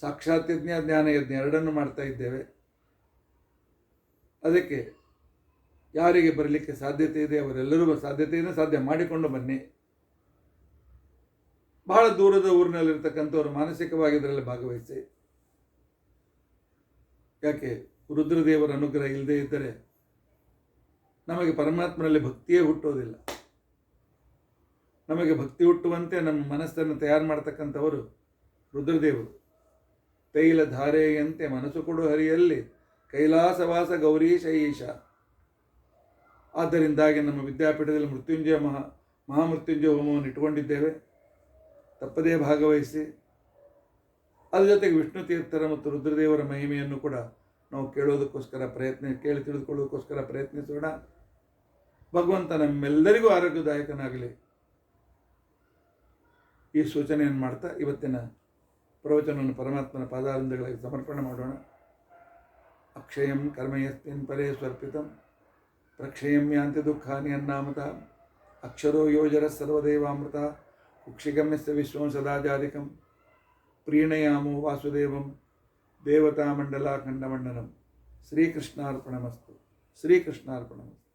ಸಾಕ್ಷಾತ್ ಯಜ್ಞ, ಜ್ಞಾನ ಯಜ್ಞ ಎರಡನ್ನು ಮಾಡ್ತಾ ಇದ್ದೇವೆ. ಅದಕ್ಕೆ ಯಾರಿಗೆ ಬರಲಿಕ್ಕೆ ಸಾಧ್ಯತೆ ಇದೆ ಅವರೆಲ್ಲರೂ ಸಾಧ್ಯ ಮಾಡಿಕೊಂಡು ಬನ್ನಿ. ಬಹಳ ದೂರದ ಊರಿನಲ್ಲಿರ್ತಕ್ಕಂಥವ್ರು ಮಾನಸಿಕವಾಗಿ ಇದರಲ್ಲಿ ಭಾಗವಹಿಸಿ. ಯಾಕೆ? ರುದ್ರದೇವರ ಅನುಗ್ರಹ ಇಲ್ಲದೆ ಇದ್ದರೆ ನಮಗೆ ಪರಮಾತ್ಮನಲ್ಲಿ ಭಕ್ತಿಯೇ ಹುಟ್ಟೋದಿಲ್ಲ. ನಮಗೆ ಭಕ್ತಿ ಹುಟ್ಟುವಂತೆ ನಮ್ಮ ಮನಸ್ಸನ್ನು ತಯಾರು ಮಾಡ್ತಕ್ಕಂಥವರು ರುದ್ರದೇವರು. ತೈಲ ಧಾರೆಯಂತೆ ಮನಸ್ಸು ಕೊಡು ಹರಿಯಲ್ಲಿ ಕೈಲಾಸವಾಸ ಗೌರೀಶ ಈಶ. ಆದ್ದರಿಂದಾಗಿ ನಮ್ಮ ವಿದ್ಯಾಪೀಠದಲ್ಲಿ ಮಹಾಮೃತ್ಯುಂಜಯ ಹೋಮವನ್ನು ಇಟ್ಟುಕೊಂಡಿದ್ದೇವೆ. ತಪ್ಪದೇ ಭಾಗವಹಿಸಿ ಅದ್ರ ಜೊತೆಗೆ ವಿಷ್ಣು ತೀರ್ಥರ ಮತ್ತು ರುದ್ರದೇವರ ಮಹಿಮೆಯನ್ನು ಕೂಡ ನಾವು ಕೇಳೋದಕ್ಕೋಸ್ಕರ ಕೇಳಿ ತಿಳಿದುಕೊಳ್ಳೋದಕ್ಕೋಸ್ಕರ ಪ್ರಯತ್ನಿಸೋಣ. ಭಗವಂತ ನಮ್ಮೆಲ್ಲರಿಗೂ ಆರೋಗ್ಯದಾಯಕನಾಗಲಿ ಈ ಸೂಚನೆಯನ್ನು ಮಾಡ್ತಾ ಇವತ್ತಿನ ಪ್ರವಚನವನ್ನು ಪರಮಾತ್ಮನ ಪಾದಾರಂಧಗಳಿಗೆ ಸಮರ್ಪಣೆ ಮಾಡೋಣ. ಅಕ್ಷಯಂ ಕರ್ಮಯಸ್ಮಿನ್ ಪರೇ ಸ್ವರ್ಪಿತಂ ಪ್ರಕ್ಷಯಂ ಯಾಂತಿ ದುಃಖಾನಿ ಅನ್ನಾಮತ ಅಕ್ಷರೋ ಯೋಜರ ಸರ್ವದೇವಾಮೃತ ಕುಕ್ಷಿಗಮ್ಯಸ್ಯ ವಿಶ್ವಂ ಸದಾಜಾಧಿಕಂ ಪ್ರೀಣಯಾಮೋ ವಾಸುದೇವಂ ದೇವತಾಮಂಡಲಾಖಂಡಮಂಡಲಂ. ಶ್ರೀಕೃಷ್ಣಾರ್ಪಣಮಸ್ತು. ಶ್ರೀಕೃಷ್ಣಾರ್ಪಣಮಸ್ತು.